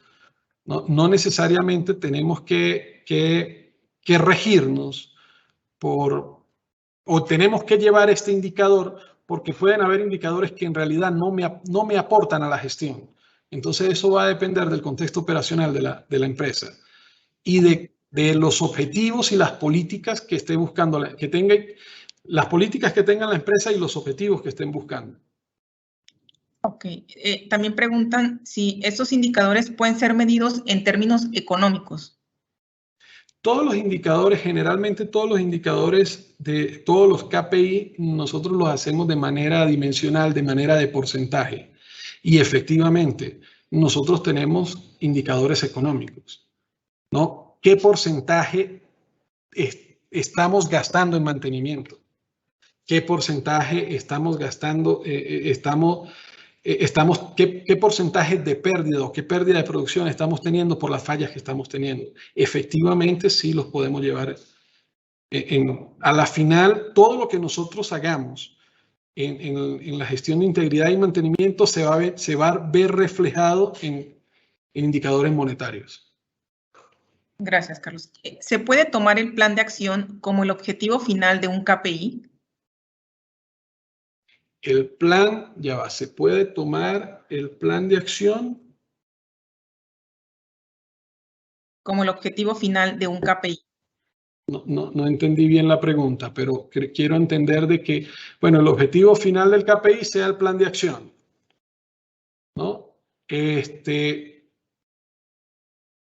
No necesariamente tenemos que regirnos o tenemos que llevar este indicador, porque pueden haber indicadores que en realidad no me aportan a la gestión. Entonces, eso va a depender del contexto operacional de la empresa y de los objetivos y las políticas que esté buscando, las políticas que tenga la empresa y los objetivos que estén buscando. Ok. También preguntan si estos indicadores pueden ser medidos en términos económicos. Todos los indicadores, generalmente todos los indicadores de todos los KPI, nosotros los hacemos de manera dimensional, de manera de porcentaje. Y efectivamente, nosotros tenemos indicadores económicos, ¿no? ¿Qué porcentaje estamos gastando en mantenimiento? ¿Qué porcentaje estamos gastando, qué porcentaje de pérdida o qué pérdida de producción estamos teniendo por las fallas que estamos teniendo? Efectivamente, sí los podemos llevar. A la final, todo lo que nosotros hagamos en la gestión de integridad y mantenimiento se va a ver reflejado en indicadores monetarios. Gracias, Carlos. ¿Se puede tomar el plan de acción como el objetivo final de un KPI? El plan, ya va, ¿se puede tomar el plan de acción? Como el objetivo final de un KPI. No entendí bien la pregunta, pero quiero entender de que, bueno, el objetivo final del KPI sea el plan de acción, ¿no?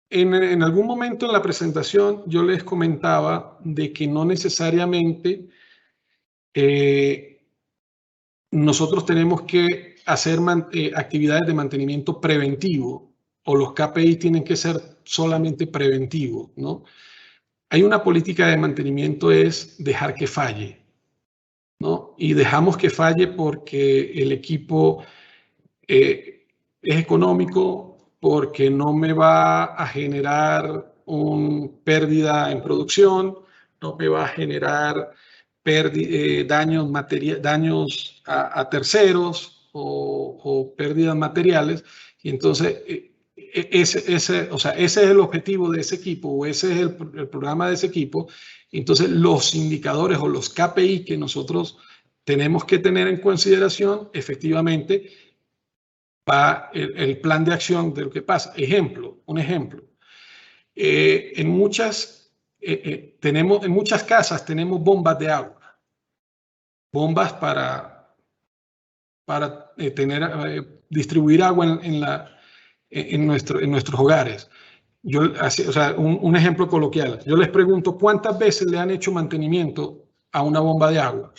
En algún momento en la presentación yo les comentaba de que no necesariamente nosotros tenemos que hacer actividades de mantenimiento preventivo o los KPI tienen que ser solamente preventivos, ¿no? Hay una política de mantenimiento es dejar que falle, ¿no? Y dejamos que falle porque el equipo es económico, porque no me va a generar una pérdida en producción, no me va a generar daños a terceros o pérdidas materiales. Y entonces, ese es el objetivo de ese equipo o ese es el programa de ese equipo. Entonces, los indicadores o los KPI que nosotros tenemos que tener en consideración, efectivamente, va el plan de acción de lo que pasa. Un ejemplo. En muchas casas tenemos bombas de agua. Bombas para distribuir agua en nuestros hogares. Un ejemplo coloquial. Yo les pregunto, ¿cuántas veces le han hecho mantenimiento a una bomba de agua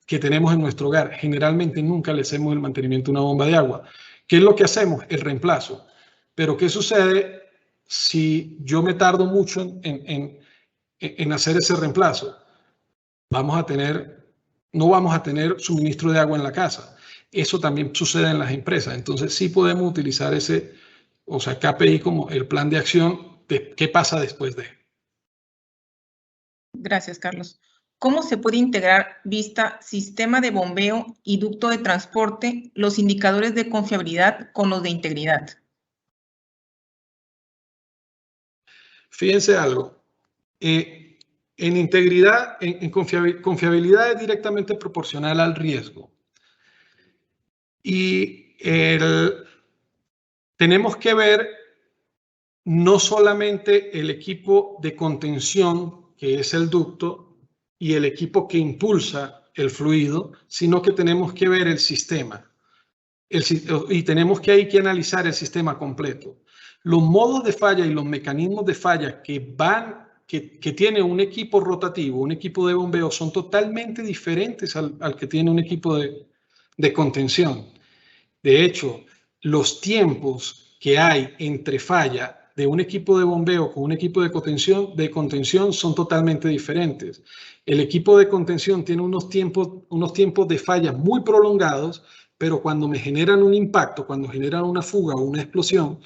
que tenemos en nuestro hogar? Generalmente nunca le hacemos el mantenimiento a una bomba de agua. ¿Qué es lo que hacemos? El reemplazo. Pero ¿qué sucede si yo me tardo mucho en hacer ese reemplazo? No vamos a tener suministro de agua en la casa. Eso también sucede en las empresas. Entonces sí podemos utilizar KPI como el plan de acción de qué pasa después de. Gracias, Carlos. ¿Cómo se puede integrar vista, sistema de bombeo y ducto de transporte, los indicadores de confiabilidad con los de integridad? Fíjense algo. En integridad, en confiabilidad es directamente proporcional al riesgo. Y tenemos que ver no solamente el equipo de contención, que es el ducto, y el equipo que impulsa el fluido, sino que tenemos que ver el sistema. Y tenemos que analizar el sistema completo. Los modos de falla y los mecanismos de falla que van que tiene un equipo rotativo, un equipo de bombeo, son totalmente diferentes al que tiene un equipo de contención. De hecho, los tiempos que hay entre falla de un equipo de bombeo con un equipo de contención son totalmente diferentes. El equipo de contención tiene unos tiempos de falla muy prolongados, pero cuando me generan un impacto, cuando generan una fuga o una explosión,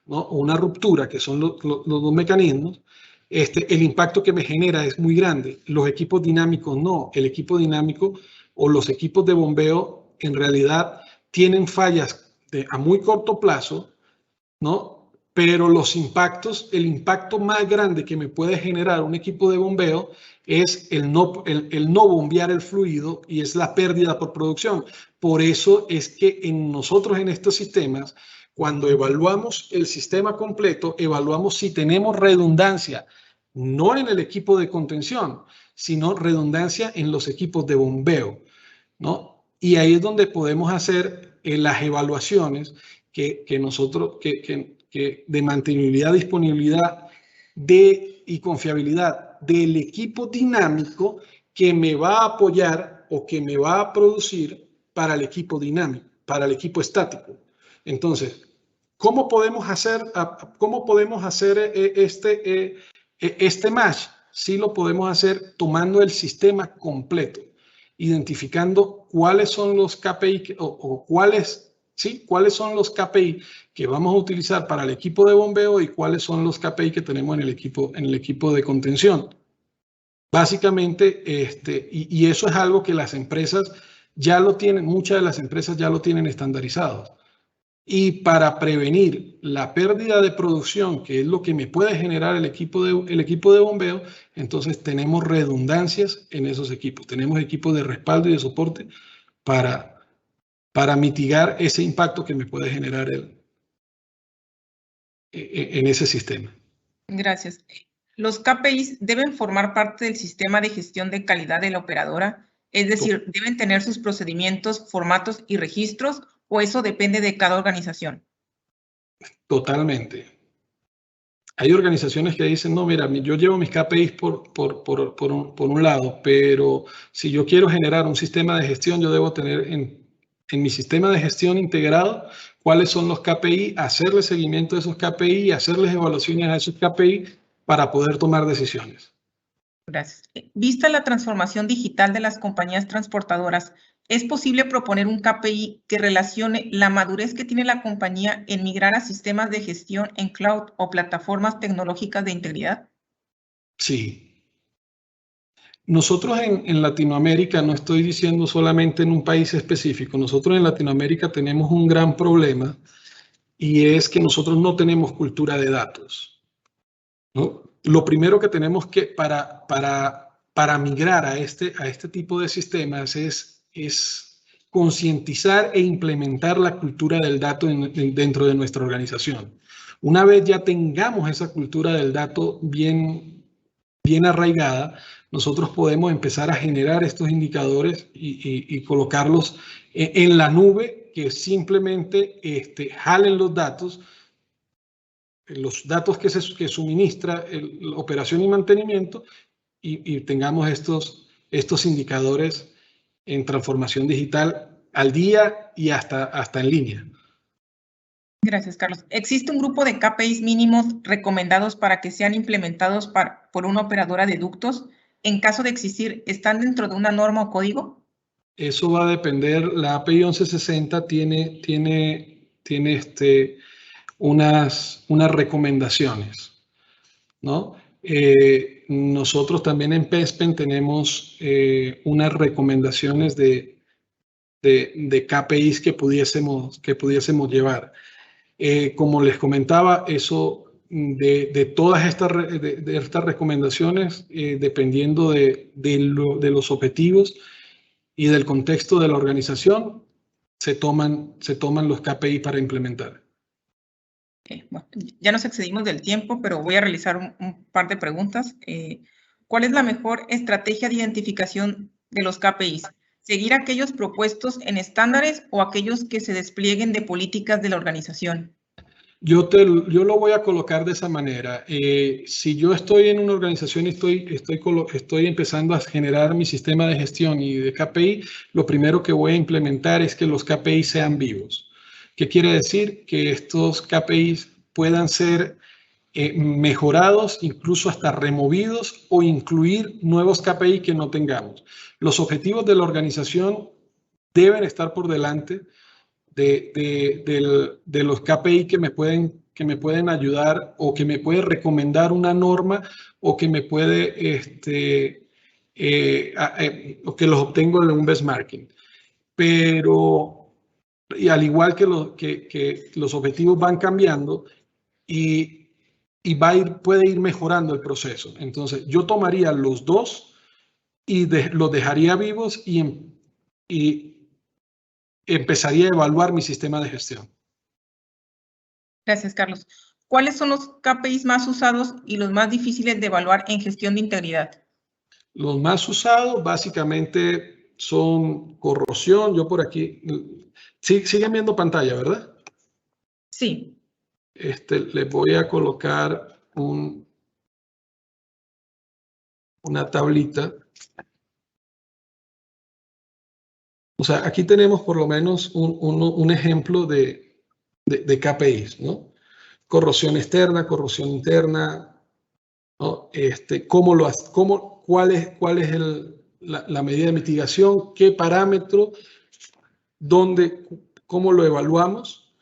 ¿no? O una ruptura, que son los dos mecanismos, el impacto que me genera es muy grande. Los equipos dinámicos no. El equipo dinámico o los equipos de bombeo en realidad tienen fallas a muy corto plazo, ¿no? Pero el impacto más grande que me puede generar un equipo de bombeo es el no bombear el fluido y es la pérdida por producción. Por eso es que nosotros en estos sistemas, cuando evaluamos el sistema completo, evaluamos si tenemos redundancia, no en el equipo de contención, sino redundancia en los equipos de bombeo, ¿no? Y ahí es donde podemos hacer las evaluaciones que de mantenibilidad, disponibilidad y confiabilidad del equipo dinámico que me va a apoyar o que me va a producir para el equipo dinámico, para el equipo estático. Entonces, ¿cómo podemos hacer este match? Sí lo podemos hacer tomando el sistema completo, identificando cuáles son los KPI cuáles son los KPI que vamos a utilizar para el equipo de bombeo y cuáles son los KPI que tenemos en el equipo de contención. Básicamente, y eso es algo que las empresas ya lo tienen, muchas de las empresas ya lo tienen estandarizado. Y para prevenir la pérdida de producción, que es lo que me puede generar el equipo de bombeo, entonces tenemos redundancias en esos equipos. Tenemos equipos de respaldo y de soporte para mitigar ese impacto que me puede generar en ese sistema. Gracias. ¿Los KPIs deben formar parte del sistema de gestión de calidad de la operadora? Es decir, ¿deben tener sus procedimientos, formatos y registros o eso depende de cada organización? Totalmente. Hay organizaciones que dicen, no, mira, yo llevo mis KPIs por un lado, pero si yo quiero generar un sistema de gestión, yo debo tener en mi sistema de gestión integrado cuáles son los KPI, hacerle seguimiento a esos KPI, hacerles evaluaciones a esos KPI para poder tomar decisiones. Gracias. Vista la transformación digital de las compañías transportadoras, ¿es posible proponer un KPI que relacione la madurez que tiene la compañía en migrar a sistemas de gestión en cloud o plataformas tecnológicas de integridad? Sí. Nosotros en Latinoamérica, no estoy diciendo solamente en un país específico, nosotros en Latinoamérica tenemos un gran problema y es que nosotros no tenemos cultura de datos, ¿no? Lo primero que tenemos que, para migrar a este tipo de sistemas es concientizar e implementar la cultura del dato dentro de nuestra organización. Una vez ya tengamos esa cultura del dato bien arraigada, nosotros podemos empezar a generar estos indicadores y colocarlos en la nube, que simplemente jalen los datos que suministra la operación y mantenimiento y tengamos estos indicadores en transformación digital al día y hasta en línea. Gracias, Carlos. ¿Existe un grupo de KPIs mínimos recomendados para que sean implementados por una operadora de ductos? En caso de existir, ¿están dentro de una norma o código? Eso va a depender. La API 1160 tiene unas recomendaciones, ¿no? Nosotros también en PESPEN tenemos unas recomendaciones de KPIs que pudiésemos llevar. Como les comentaba, eso de todas estas recomendaciones, dependiendo de los objetivos y del contexto de la organización, se toman los KPI para implementar. Bueno, ya nos excedimos del tiempo, pero voy a realizar un par de preguntas. ¿Cuál es la mejor estrategia de identificación de los KPIs? ¿Seguir aquellos propuestos en estándares o aquellos que se desplieguen de políticas de la organización? Yo lo voy a colocar de esa manera. Si yo estoy en una organización y estoy empezando a generar mi sistema de gestión y de KPI, lo primero que voy a implementar es que los KPI sean vivos. ¿Qué quiere decir? Que estos KPIs puedan ser mejorados, incluso hasta removidos o incluir nuevos KPI que no tengamos. Los objetivos de la organización deben estar por delante de los KPI que me pueden ayudar o que me puede recomendar una norma o que me puede, o que los obtengo de un benchmarking. Pero, y al igual que los objetivos van cambiando y puede ir mejorando el proceso. Entonces, yo tomaría los dos y los dejaría vivos y empezaría a evaluar mi sistema de gestión. Gracias, Carlos. ¿Cuáles son los KPIs más usados y los más difíciles de evaluar en gestión de integridad? Los más usados básicamente son corrosión. Yo por aquí, siguen viendo pantalla, ¿verdad? Sí. Les voy a colocar una tablita. O sea, aquí tenemos por lo menos un ejemplo de KPIs, ¿no? Corrosión externa, corrosión interna, ¿no? ¿Cuál es la medida de mitigación? ¿Qué parámetro? ¿Cómo lo evaluamos?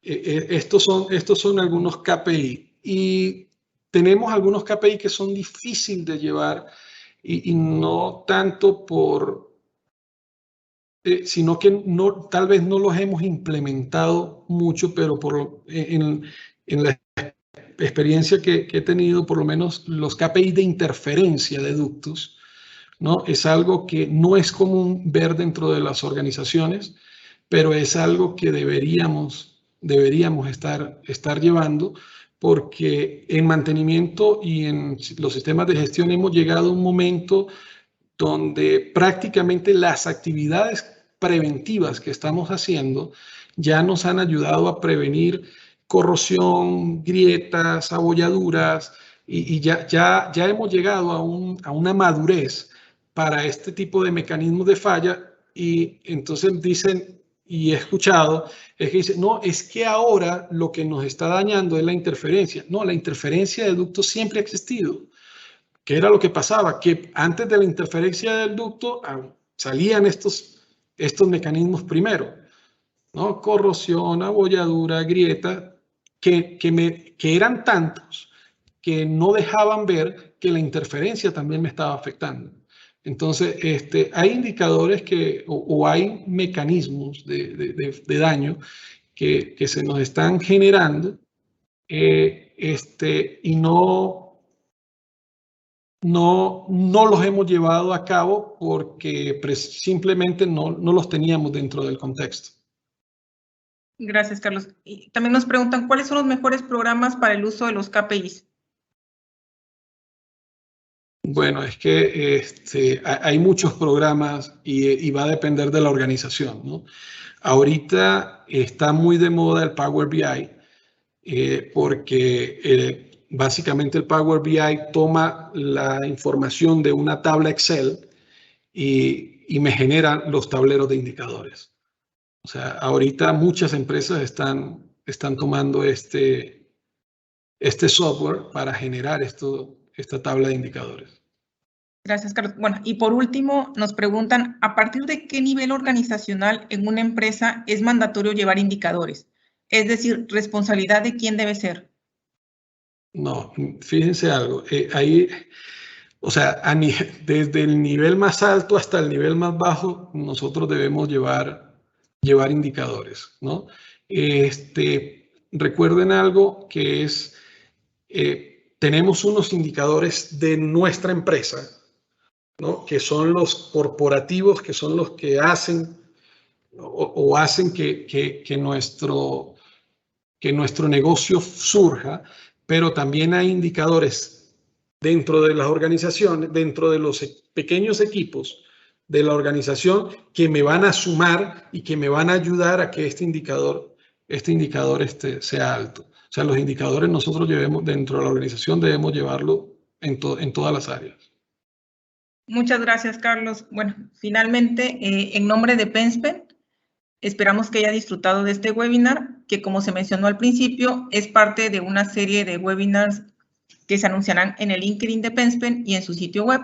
Estos son algunos KPI. Y tenemos algunos KPI que son difíciles de llevar y no tanto sino que tal vez no los hemos implementado mucho, pero en la experiencia que he tenido, por lo menos los KPI de interferencia de ductos, ¿no? Es algo que no es común ver dentro de las organizaciones, pero es algo que deberíamos estar llevando, porque en mantenimiento y en los sistemas de gestión hemos llegado a un momento donde prácticamente las actividades preventivas que estamos haciendo ya nos han ayudado a prevenir corrosión, grietas, abolladuras, y ya hemos llegado a una madurez para este tipo de mecanismos de falla. Y entonces dicen, y he escuchado, es que dicen, no, es que ahora lo que nos está dañando es la interferencia. No, la interferencia de ductos siempre ha existido. ¿Qué era lo que pasaba? Que antes de la interferencia del ducto salían estos mecanismos primero, ¿no? Corrosión, abolladura, grieta, que eran tantos que no dejaban ver que la interferencia también me estaba afectando. Entonces, hay indicadores o hay mecanismos de daño que se nos están generando y no los hemos llevado a cabo porque simplemente no los teníamos dentro del contexto. Gracias, Carlos. Y también nos preguntan, ¿cuáles son los mejores programas para el uso de los KPIs? Bueno, es que hay muchos programas y va a depender de la organización, ¿no? Ahorita está muy de moda el Power BI porque básicamente el Power BI toma la información de una tabla Excel y me genera los tableros de indicadores. O sea, ahorita muchas empresas están tomando este software para generar esta tabla de indicadores. Gracias, Carlos. Bueno, y por último, nos preguntan, ¿a partir de qué nivel organizacional en una empresa es mandatorio llevar indicadores? Es decir, ¿responsabilidad de quién debe ser? No, fíjense algo. Ahí, o sea, desde el nivel más alto hasta el nivel más bajo, nosotros debemos llevar indicadores, ¿no? Recuerden algo que es, tenemos unos indicadores de nuestra empresa, ¿no? Que son los corporativos, que son los que hacen o hacen que nuestro negocio surja, pero también hay indicadores dentro de las organizaciones, dentro de los pequeños equipos de la organización que me van a sumar y que me van a ayudar a que este indicador este indicador sea alto. O sea, los indicadores nosotros dentro de la organización debemos llevarlo en todas las áreas. Muchas gracias, Carlos. Bueno, finalmente, en nombre de Penspen, esperamos que haya disfrutado de este webinar, que como se mencionó al principio, es parte de una serie de webinars que se anunciarán en el LinkedIn de Penspen y en su sitio web.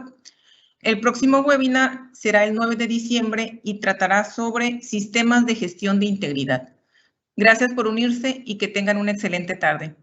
El próximo webinar será el 9 de diciembre y tratará sobre sistemas de gestión de integridad. Gracias por unirse y que tengan una excelente tarde.